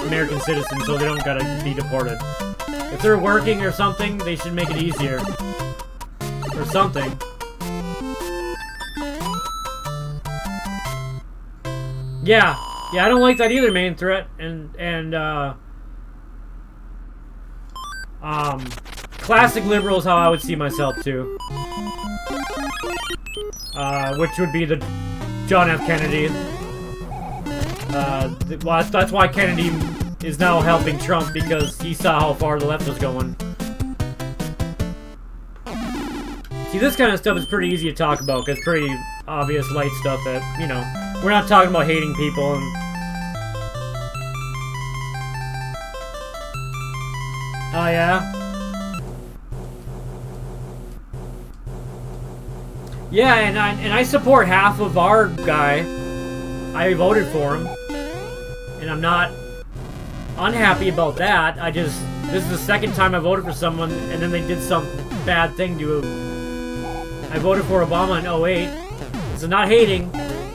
American citizens so they don't gotta be deported. If they're working or something, they should make it easier. Or something. Yeah, I don't like that either, main threat. Classic liberal is how I would see myself too. Which would be the John F. Kennedy. Well, that's why Kennedy is now helping Trump, because he saw how far the left was going. See, this kind of stuff is pretty easy to talk about, because it's pretty obvious light stuff that, you know, we're not talking about hating people and... Oh, yeah? Yeah, and I support half of our guy. I voted for him. And I'm not unhappy about that. This is the second time I voted for someone, and then they did some bad thing to him. I voted for Obama in 08. So not hating.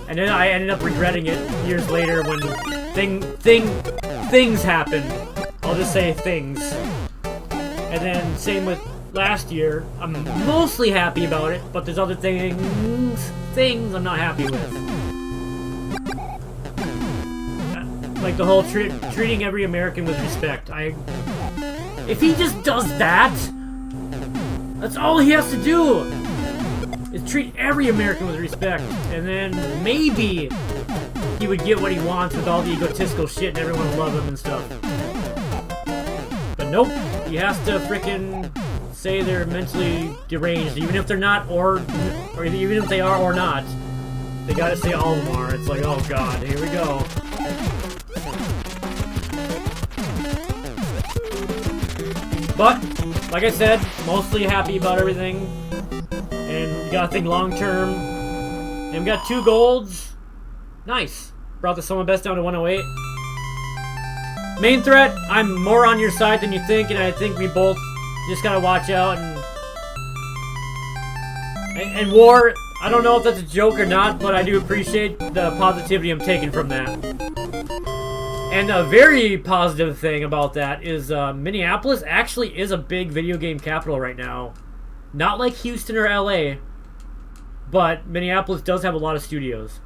And then I ended up regretting it years later when things happened. I'll just say things. And then same with last year. I'm mostly happy about it, but there's other things I'm not happy with. Like the whole treating every American with respect. If he just does that, that's all he has to do, is treat every American with respect, and then maybe he would get what he wants with all the egotistical shit and everyone would love him and stuff. But nope, he has to frickin' say they're mentally deranged, even if they're not, or even if they are or not. They gotta say all of them are. It's like, oh god, here we go. But, like I said, mostly happy about everything. And you gotta think long term. And we got 2 golds. Nice. Brought the Soma best down to 108. Main threat, I'm more on your side than you think, and I think we both just gotta watch out. And War, I don't know if that's a joke or not, but I do appreciate the positivity I'm taking from that. And a very positive thing about that is Minneapolis actually is a big video game capital right now. Not like Houston or LA, but Minneapolis does have a lot of studios.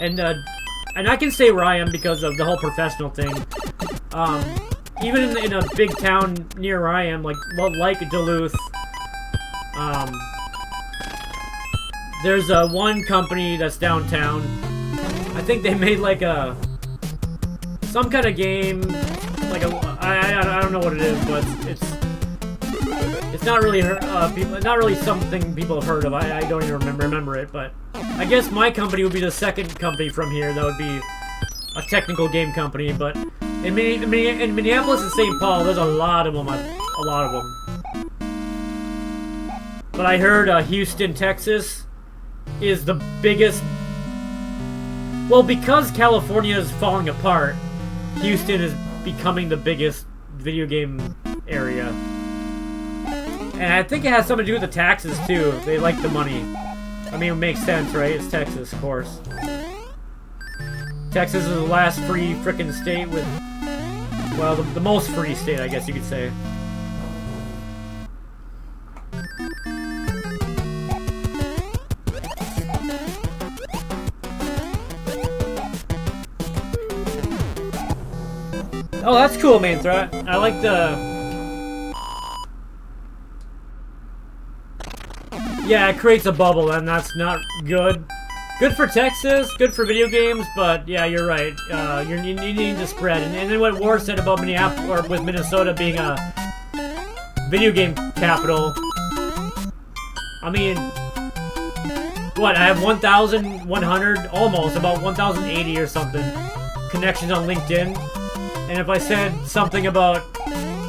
And I can say where I am because of the whole professional thing. Even in a big town near where I am, like Duluth, there's one company that's downtown. I think they made like some kind of game, like I don't know what it is, but it's not really not really something people have heard of. I don't even remember it, but I guess my company would be the second company from here that would be a technical game company. But in Minneapolis and St. Paul, there's a lot of them. But I heard Houston, Texas, is the biggest. Well, because California is falling apart, Houston is becoming the biggest video game area. And I think it has something to do with the taxes, too. They like the money. I mean, it makes sense, right? It's Texas, of course. Texas is the last free frickin' state with... Well, the most free state, I guess you could say. Oh, that's cool, main threat. I like the... Yeah, it creates a bubble, and that's not good. Good for Texas, good for video games, but yeah, you're right. You need to spread. And then what War said about Minneapolis, or with Minnesota being a video game capital. I mean, what? I have 1,100, almost about 1,080 or something connections on LinkedIn. And if I said something about,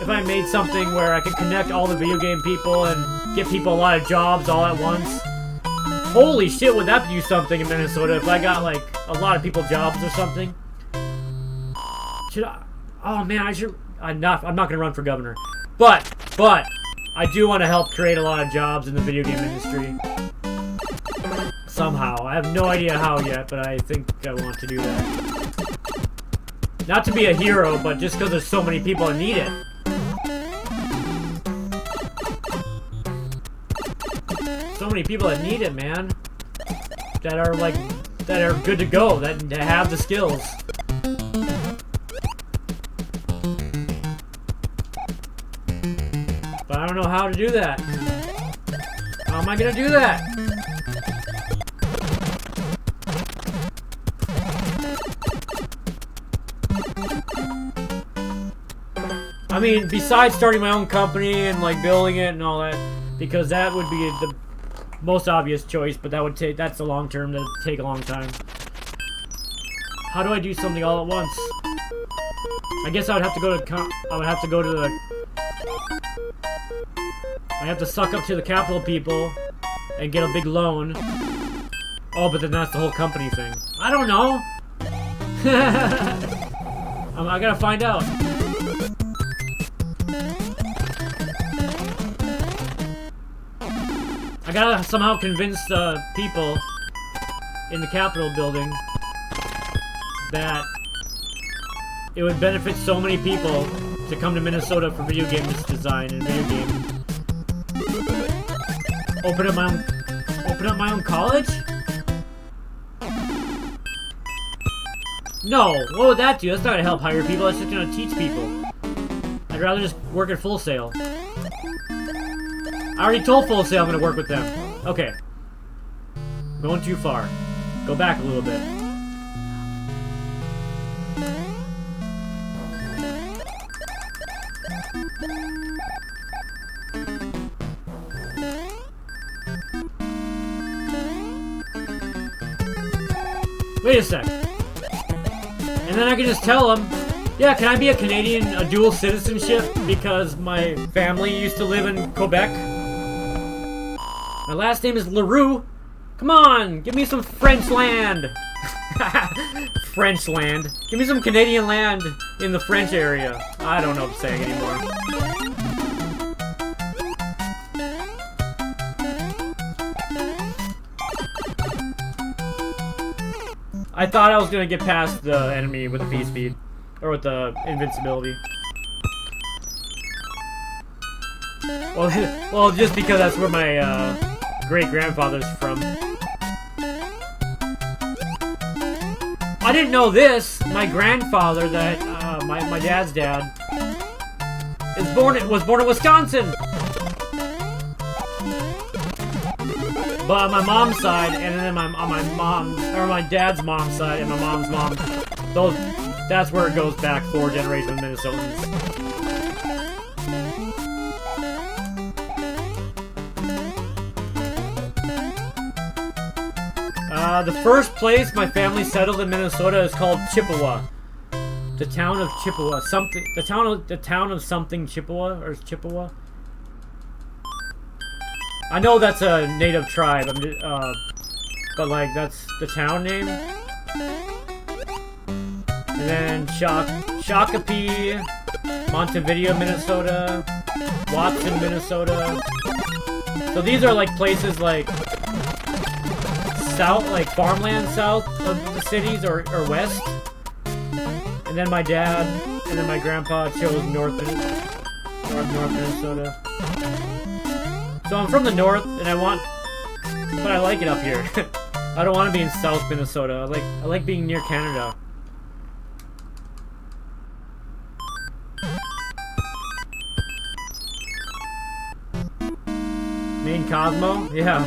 if I made something where I could connect all the video game people and give people a lot of jobs all at once, holy shit, would that do something in Minnesota if I got like a lot of people jobs or something? Should I? Oh man, I'm not gonna run for governor, but I do want to help create a lot of jobs in the video game industry somehow. I have no idea how yet, but I think I want to do that. Not to be a hero, but just because there's so many people that need it. So many people that need it, man. That are good to go, that have the skills. But I don't know how to do that. How am I gonna do that? I mean, besides starting my own company and like building it and all that, because that would be the most obvious choice, but that's the long term, that would take a long time. How do I do something all at once? I guess I would have to go to I have to suck up to the capital people and get a big loan. Oh, but then that's the whole company thing. I don't know. I gotta find out. I gotta somehow convince the people in the Capitol building that it would benefit so many people to come to Minnesota for video games design and video games. Open up my own college? No, what would that do? That's not gonna help hire people, that's just gonna teach people. I'd rather just work at Full Sail. I already told Full Sail I'm gonna work with them. Okay. Going too far. Go back a little bit. Wait a sec. And then I can just tell him, yeah, can I be a Canadian, a dual citizenship? Because my family used to live in Quebec. My last name is LaRue. Come on, give me some French land. French land. Give me some Canadian land in the French area. I don't know what I'm saying anymore. I thought I was gonna get past the enemy with the V-speed. Or with the invincibility. Well, just because that's where my great-grandfather's from. I didn't know this. My grandfather, my dad's dad, was born in Wisconsin. But on my mom's side, and then on my dad's mom's side, and my mom's mom, that's where it goes back 4 generations of Minnesotans. The first place my family settled in Minnesota is called Chippewa. The town of Chippewa. The town of something Chippewa, or Chippewa? I know that's a native tribe, but like that's the town name. And then Shakopee, Montevideo, Minnesota, Watson, Minnesota. So these are like places like south, like farmland south of the cities or west. And then my dad and then my grandpa chose north Minnesota. So I'm from the north, and but I like it up here. I don't want to be in South Minnesota. I like being near Canada. Main Cosmo? Yeah.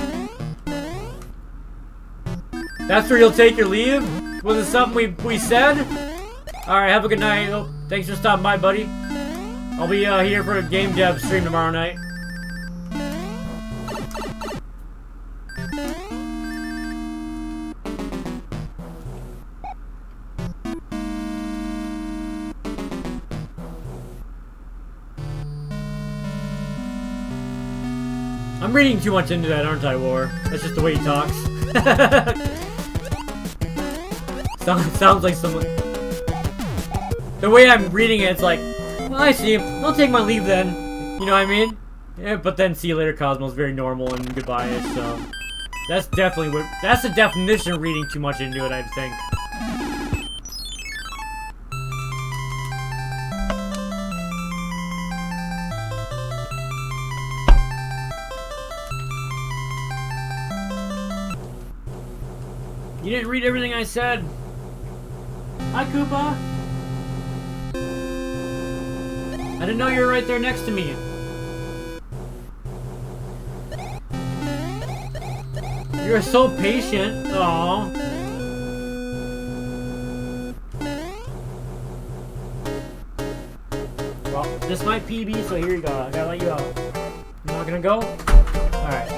That's where you'll take your leave? Was it something we said? Alright, have a good night. Oh, thanks for stopping by, buddy. I'll be here for a game dev stream tomorrow night. I'm reading too much into that, aren't I, War? That's just the way he talks. Sounds like someone... The way I'm reading it, it's like, well, I see. I'll take my leave then. You know what I mean? Yeah, but then see you later, Cosmos. Very normal and goodbye-ish, so... That's definitely what... That's the definition of reading too much into it, I think. You didn't read everything I said. Hi, Koopa. I didn't know you were right there next to me. You're so patient. Aww. Well, this might PB, so here you go. I gotta let you out. You're not gonna go? Alright.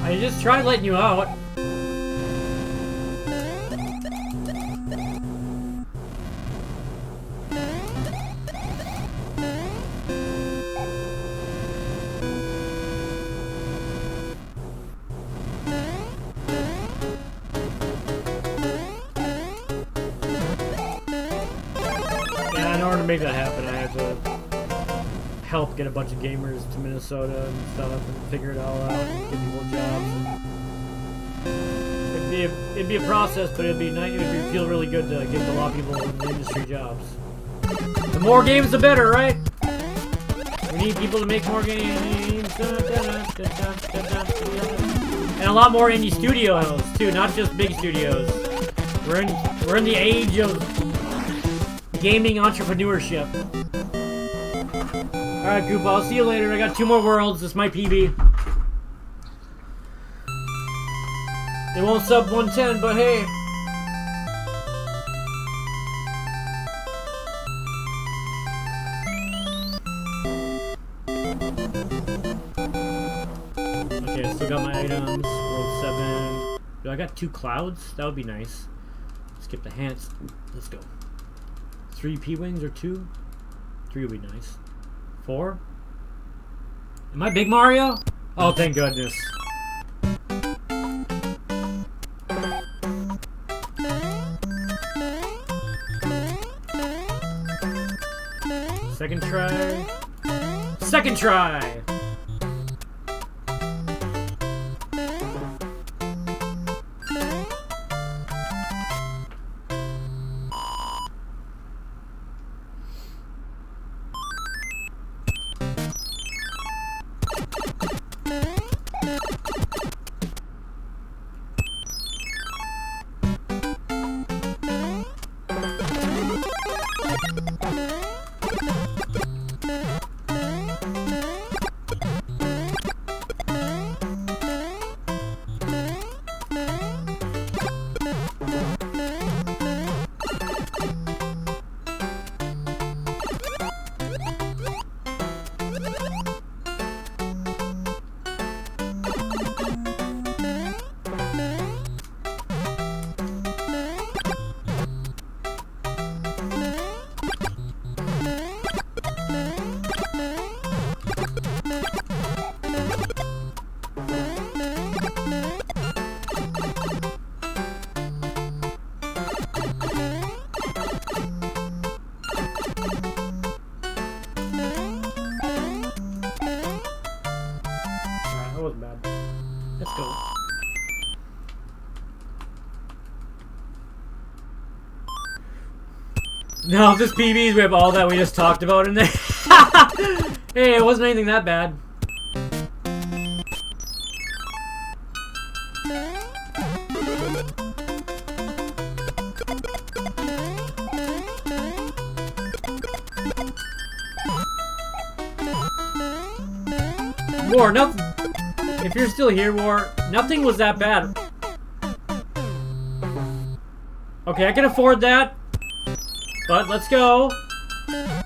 I just tried letting you out. Yeah, in order to make that happen, I had to help get a bunch of gamers to Minnesota and stuff and figure it all out and give people jobs. It'd be a process, but it'd be nice. It'd feel really good to give a lot of people in the industry jobs. The more games, the better, right? We need people to make more games. And a lot more indie studios too, not just big studios. We're in the age of gaming entrepreneurship. Alright, Koopa, I'll see you later. I got 2 more worlds. This might PB. They won't sub 110, but hey. Still got my items. World 7. Do I got 2 clouds? That would be nice. Skip the hands. Let's go. 3 P-Wings or 2? 3 would be nice. 4? Am I Big Mario? Oh, thank goodness. Second try. Second try! Let's go. No, if this PBs, we have all that we just talked about in there. Hey, it wasn't anything that bad. War, nothing. If you're still here, War, nothing was that bad. Okay, I can afford that. But let's go. Nah,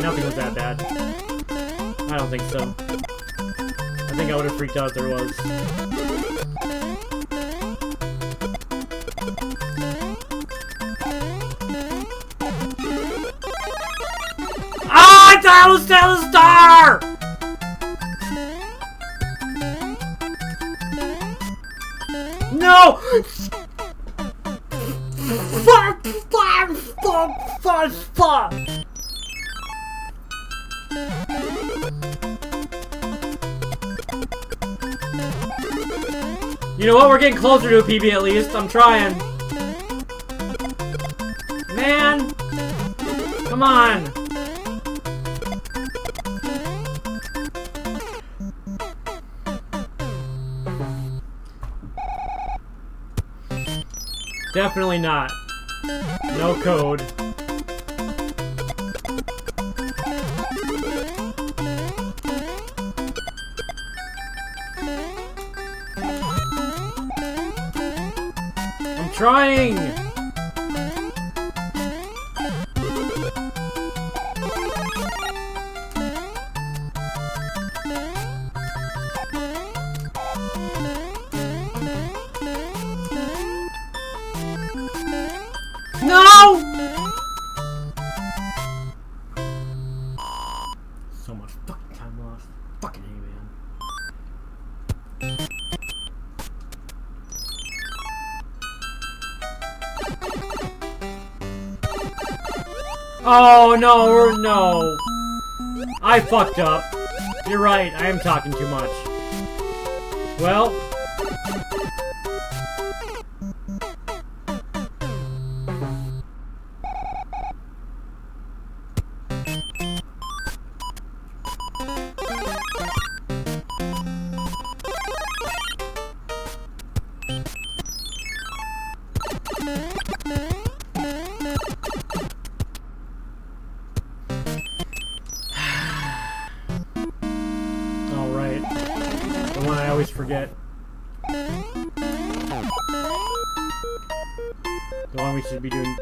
nothing was that bad. I don't think so. I think I would have freaked out if there was. Ah, I thought it was still a star! No! Fuck! You know what? We're getting closer to a PB at least. I'm trying. Man! Come on! Definitely not. No code. I'm trying! No! So much fucking time lost. Fucking A, man. Oh, no, no. I fucked up. You're right, I am talking too much. Well... Alright. The one I always forget. The one we should be doing.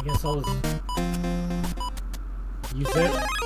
guess I'll just use it.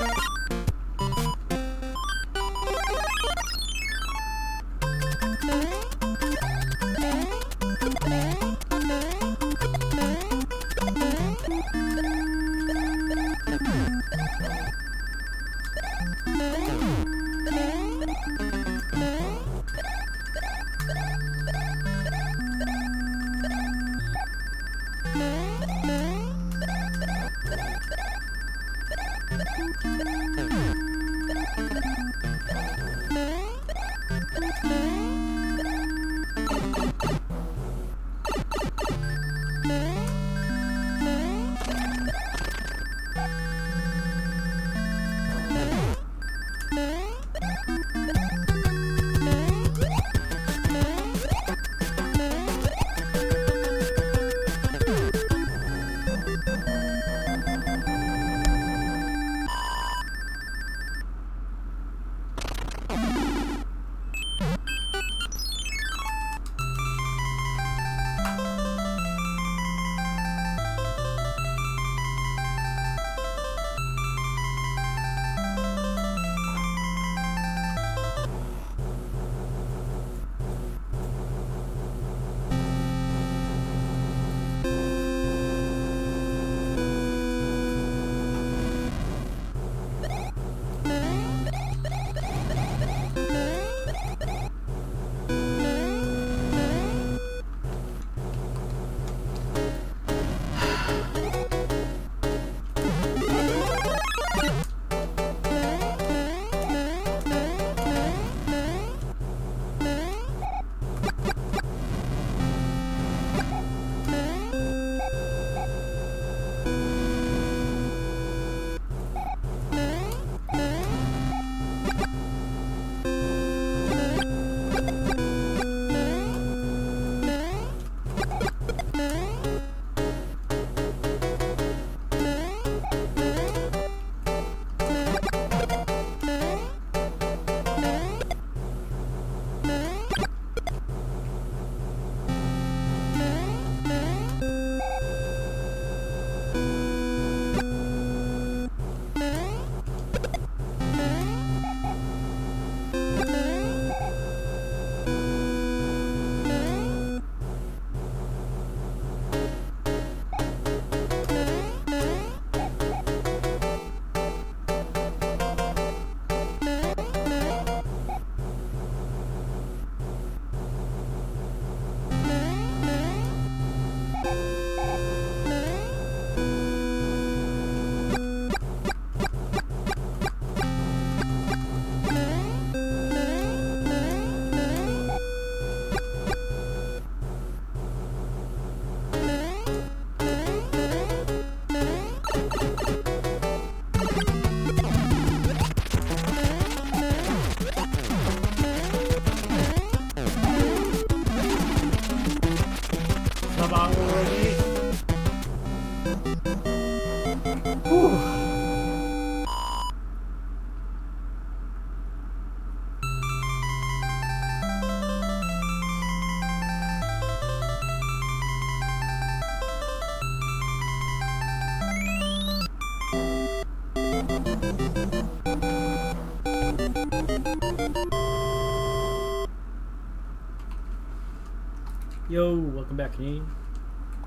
Yo, welcome back, Canadian.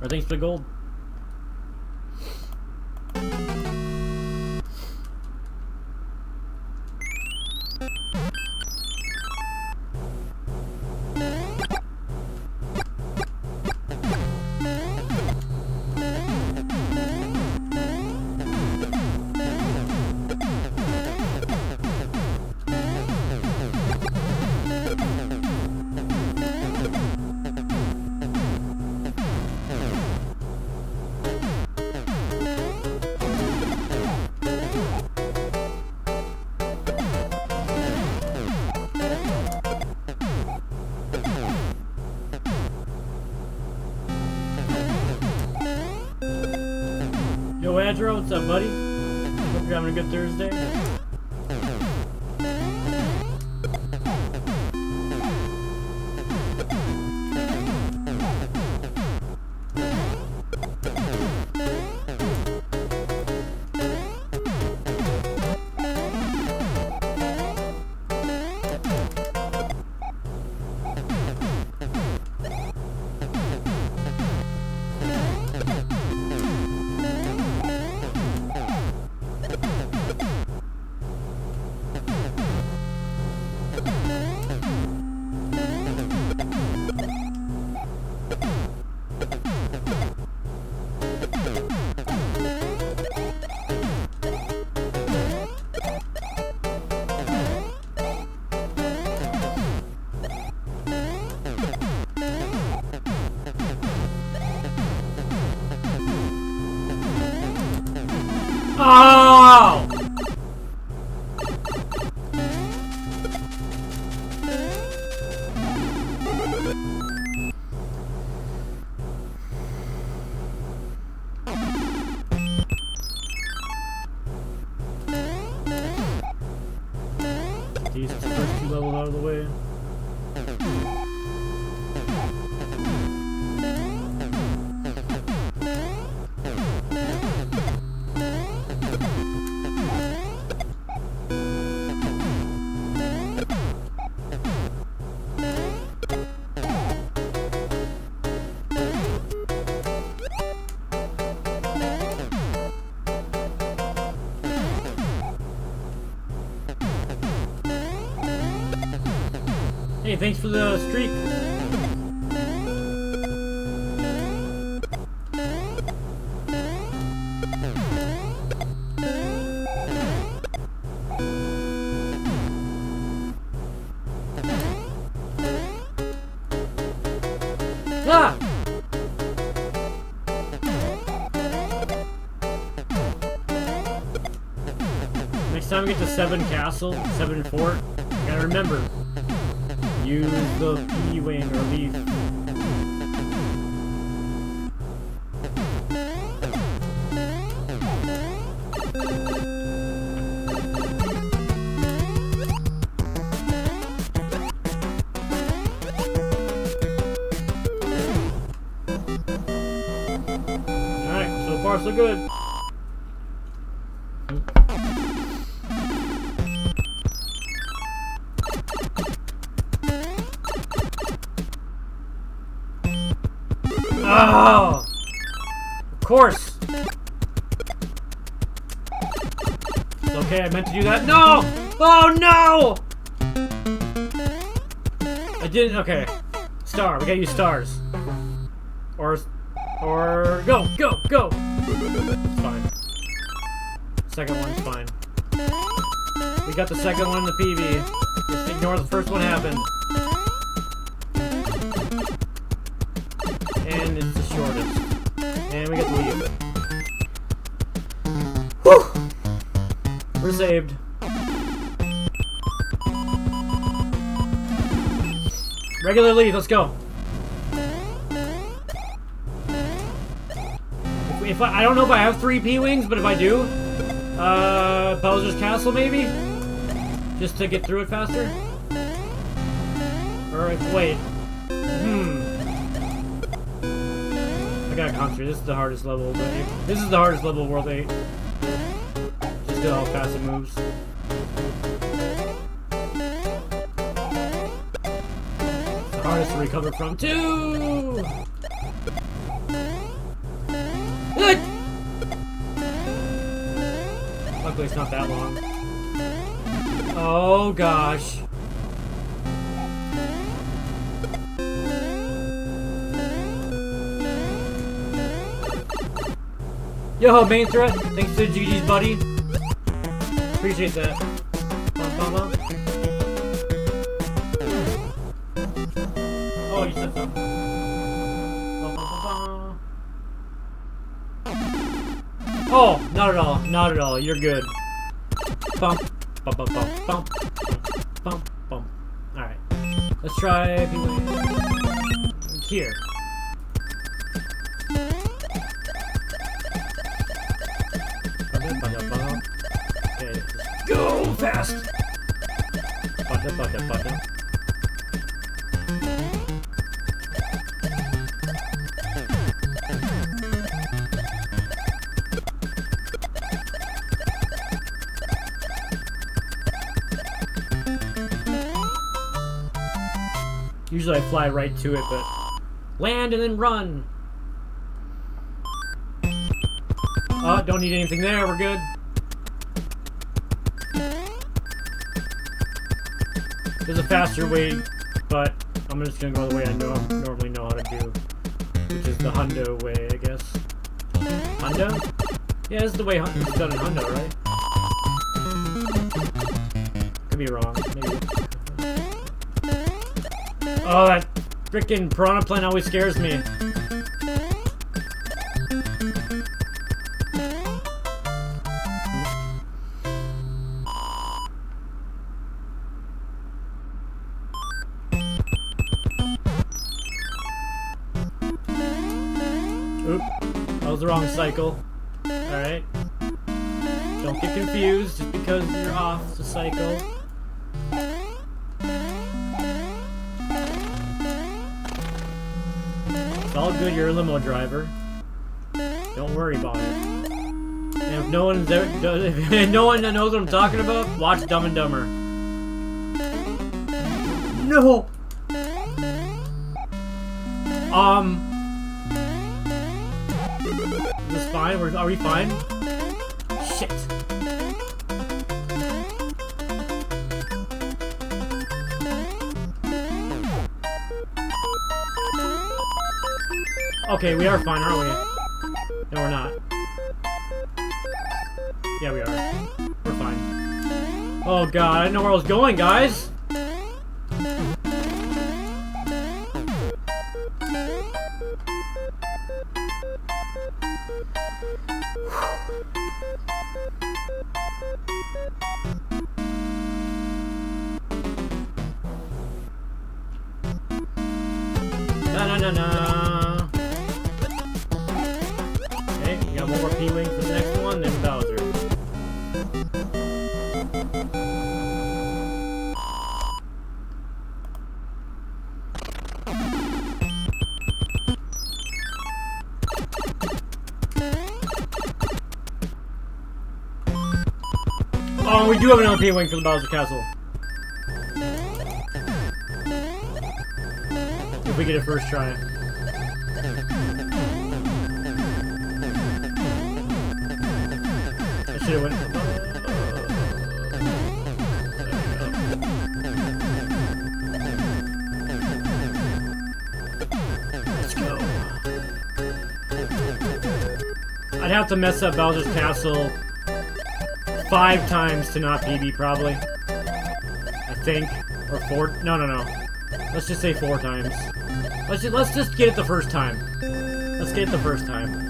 Or thanks for the gold. Yo, Adro, what's up, buddy? Hope you're having a good Thursday. Oh! These first two levels out of the way. Hey, thanks for the streak. Ah! Next time we get to 7 castle, 7 fort, gotta remember. Use the B-wing or leaf. Alright, so far so good. Oh! Of course! It's okay, I meant to do that. No! Oh no! I didn't, okay. Star, we gotta use stars. Or go! It's fine. Second one's fine. We got the second one in the PB. Just ignore the first one happened. And it's the shortest. And we get to leave. Whew! We're saved. Regular leave, let's go. If I don't know if I have 3 P-Wings, but if I do, Bowser's Castle maybe? Just to get through it faster? Or wait. I gotta concentrate. This is the hardest level of 8. This is the hardest level of World 8. Just get how fast it moves. It's the hardest to recover from too! you. What? Luckily, it's not that long. Oh gosh. Yo, main threat. Thanks to GG's, buddy. Appreciate that. Oh, you said something. Oh, not at all. Not at all. You're good. Bump, bump, bump, bump, bump, bump, bump. Alright. Let's try here. Okay. Go fast! Butter. Usually I fly right to it, but land and then run. Oh, don't need anything there. We're good. There's a faster way, but I'm just gonna go the way I normally know how to do, which is the Hundo way, I guess. Hundo? Yeah, this is the way it's done in Hundo, right? Could be wrong. Maybe. Oh, that frickin' piranha plant always scares me. Oop, that was the wrong cycle. Alright. Don't get confused just because you're off the cycle. It's all good, you're a limo driver. Don't worry about it. And if no one that knows what I'm talking about, watch Dumb and Dumber. No! Is this fine? Are we fine? Shit. Okay, we are fine, aren't we? No, we're not. Yeah, we are. We're fine. Oh god, I didn't know where I was going, guys! Na-na-na-na. Okay, we got one more P-Wing for the next one, then Bowser. Oh, we do have another P-Wing for the Bowser Castle. If we get it first try. I should have went. Let's go. I'd have to mess up Bowser's Castle 5 times to not PB, probably. I think. Or 4. No. Let's just say 4 times. Let's just get it the first time. Let's get it the first time.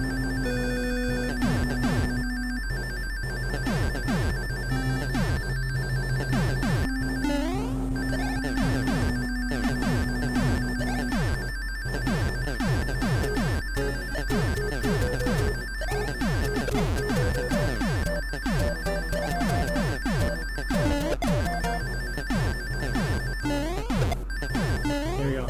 There we go.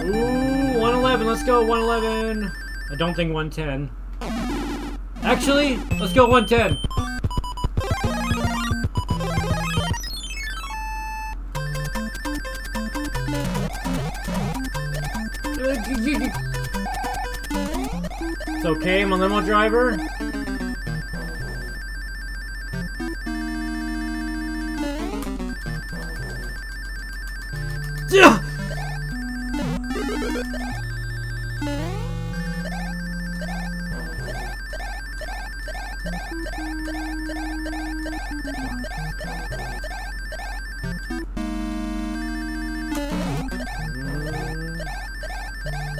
Ooh, 111. Let's go, 111. I don't think 110. Actually, let's go 110. It's okay, I'm a limo driver. Yeah.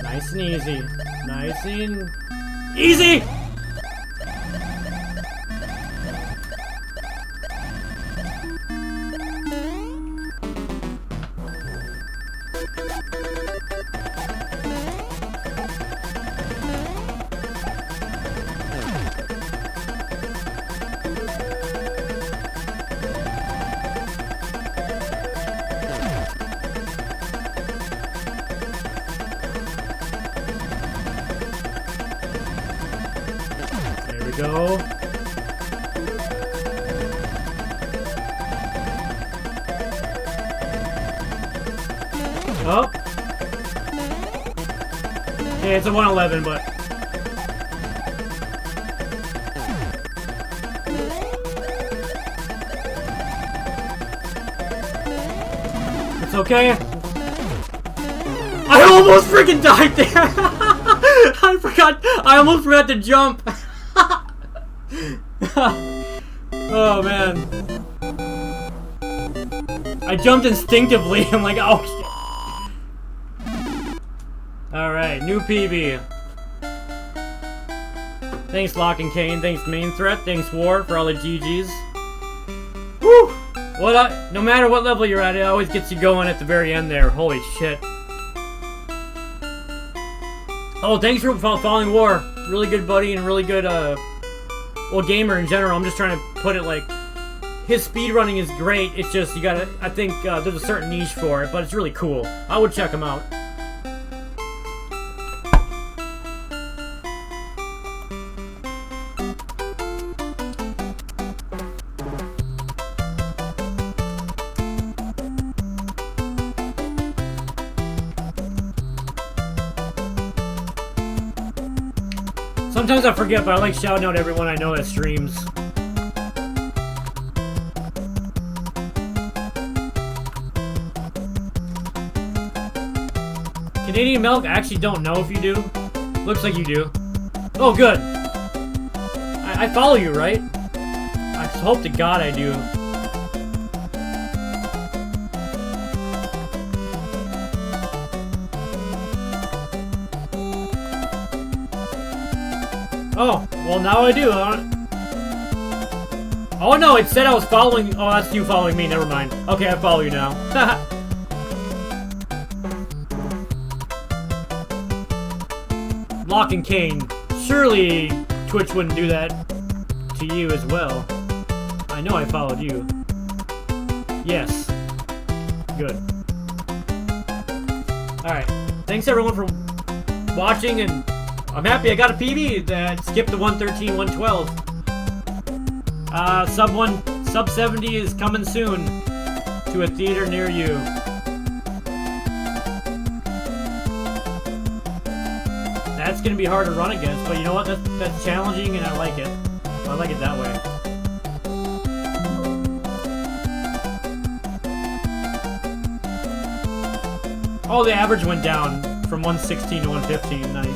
Nice and easy. Nice and easy! There we go. Oh. Yeah, it's a 111, but it's okay. I almost freaking died there. I almost forgot to jump. Oh man. I jumped instinctively. I'm like, oh shit. Alright, new PB. Thanks Lock and Kane, thanks Main Threat, thanks War for all the GGs. Woo! No matter what level you're at, it always gets you going at the very end there. Holy shit. Oh, thanks for following War. Really good buddy and really good, well, gamer in general. I'm just trying to put it like, his speedrunning is great. It's just, you gotta, I think there's a certain niche for it, but it's really cool. I would check him out. Sometimes I forget, but I like shouting out everyone I know that streams. Canadian Milk? I actually don't know if you do. Looks like you do. Oh, good. I follow you, right? I hope to God I do. Oh, well now I do. Oh no, it said I was following. Oh, that's you following me. Never mind. Okay, I follow you now. Lock and Kane. Surely Twitch wouldn't do that to you as well. I know I followed you. Yes. Good. Alright. Thanks everyone for watching, and I'm happy I got a PB that skipped the 113, 112. Sub 70 is coming soon to a theater near you. That's gonna be hard to run against, but you know what? That's challenging, and I like it. I like it that way. Oh, the average went down from 116 to 115. Nice.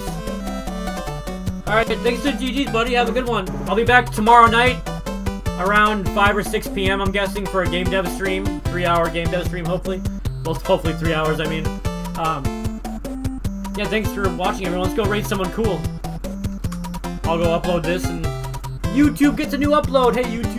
Alright, thanks to GG's, buddy. Have a good one. I'll be back tomorrow night around 5 or 6 p.m., I'm guessing, for a game dev stream. 3-hour game dev stream, hopefully. Well, hopefully 3 hours, I mean. Yeah, thanks for watching, everyone. Let's go raid someone cool. I'll go upload this, and YouTube gets a new upload. Hey, YouTube.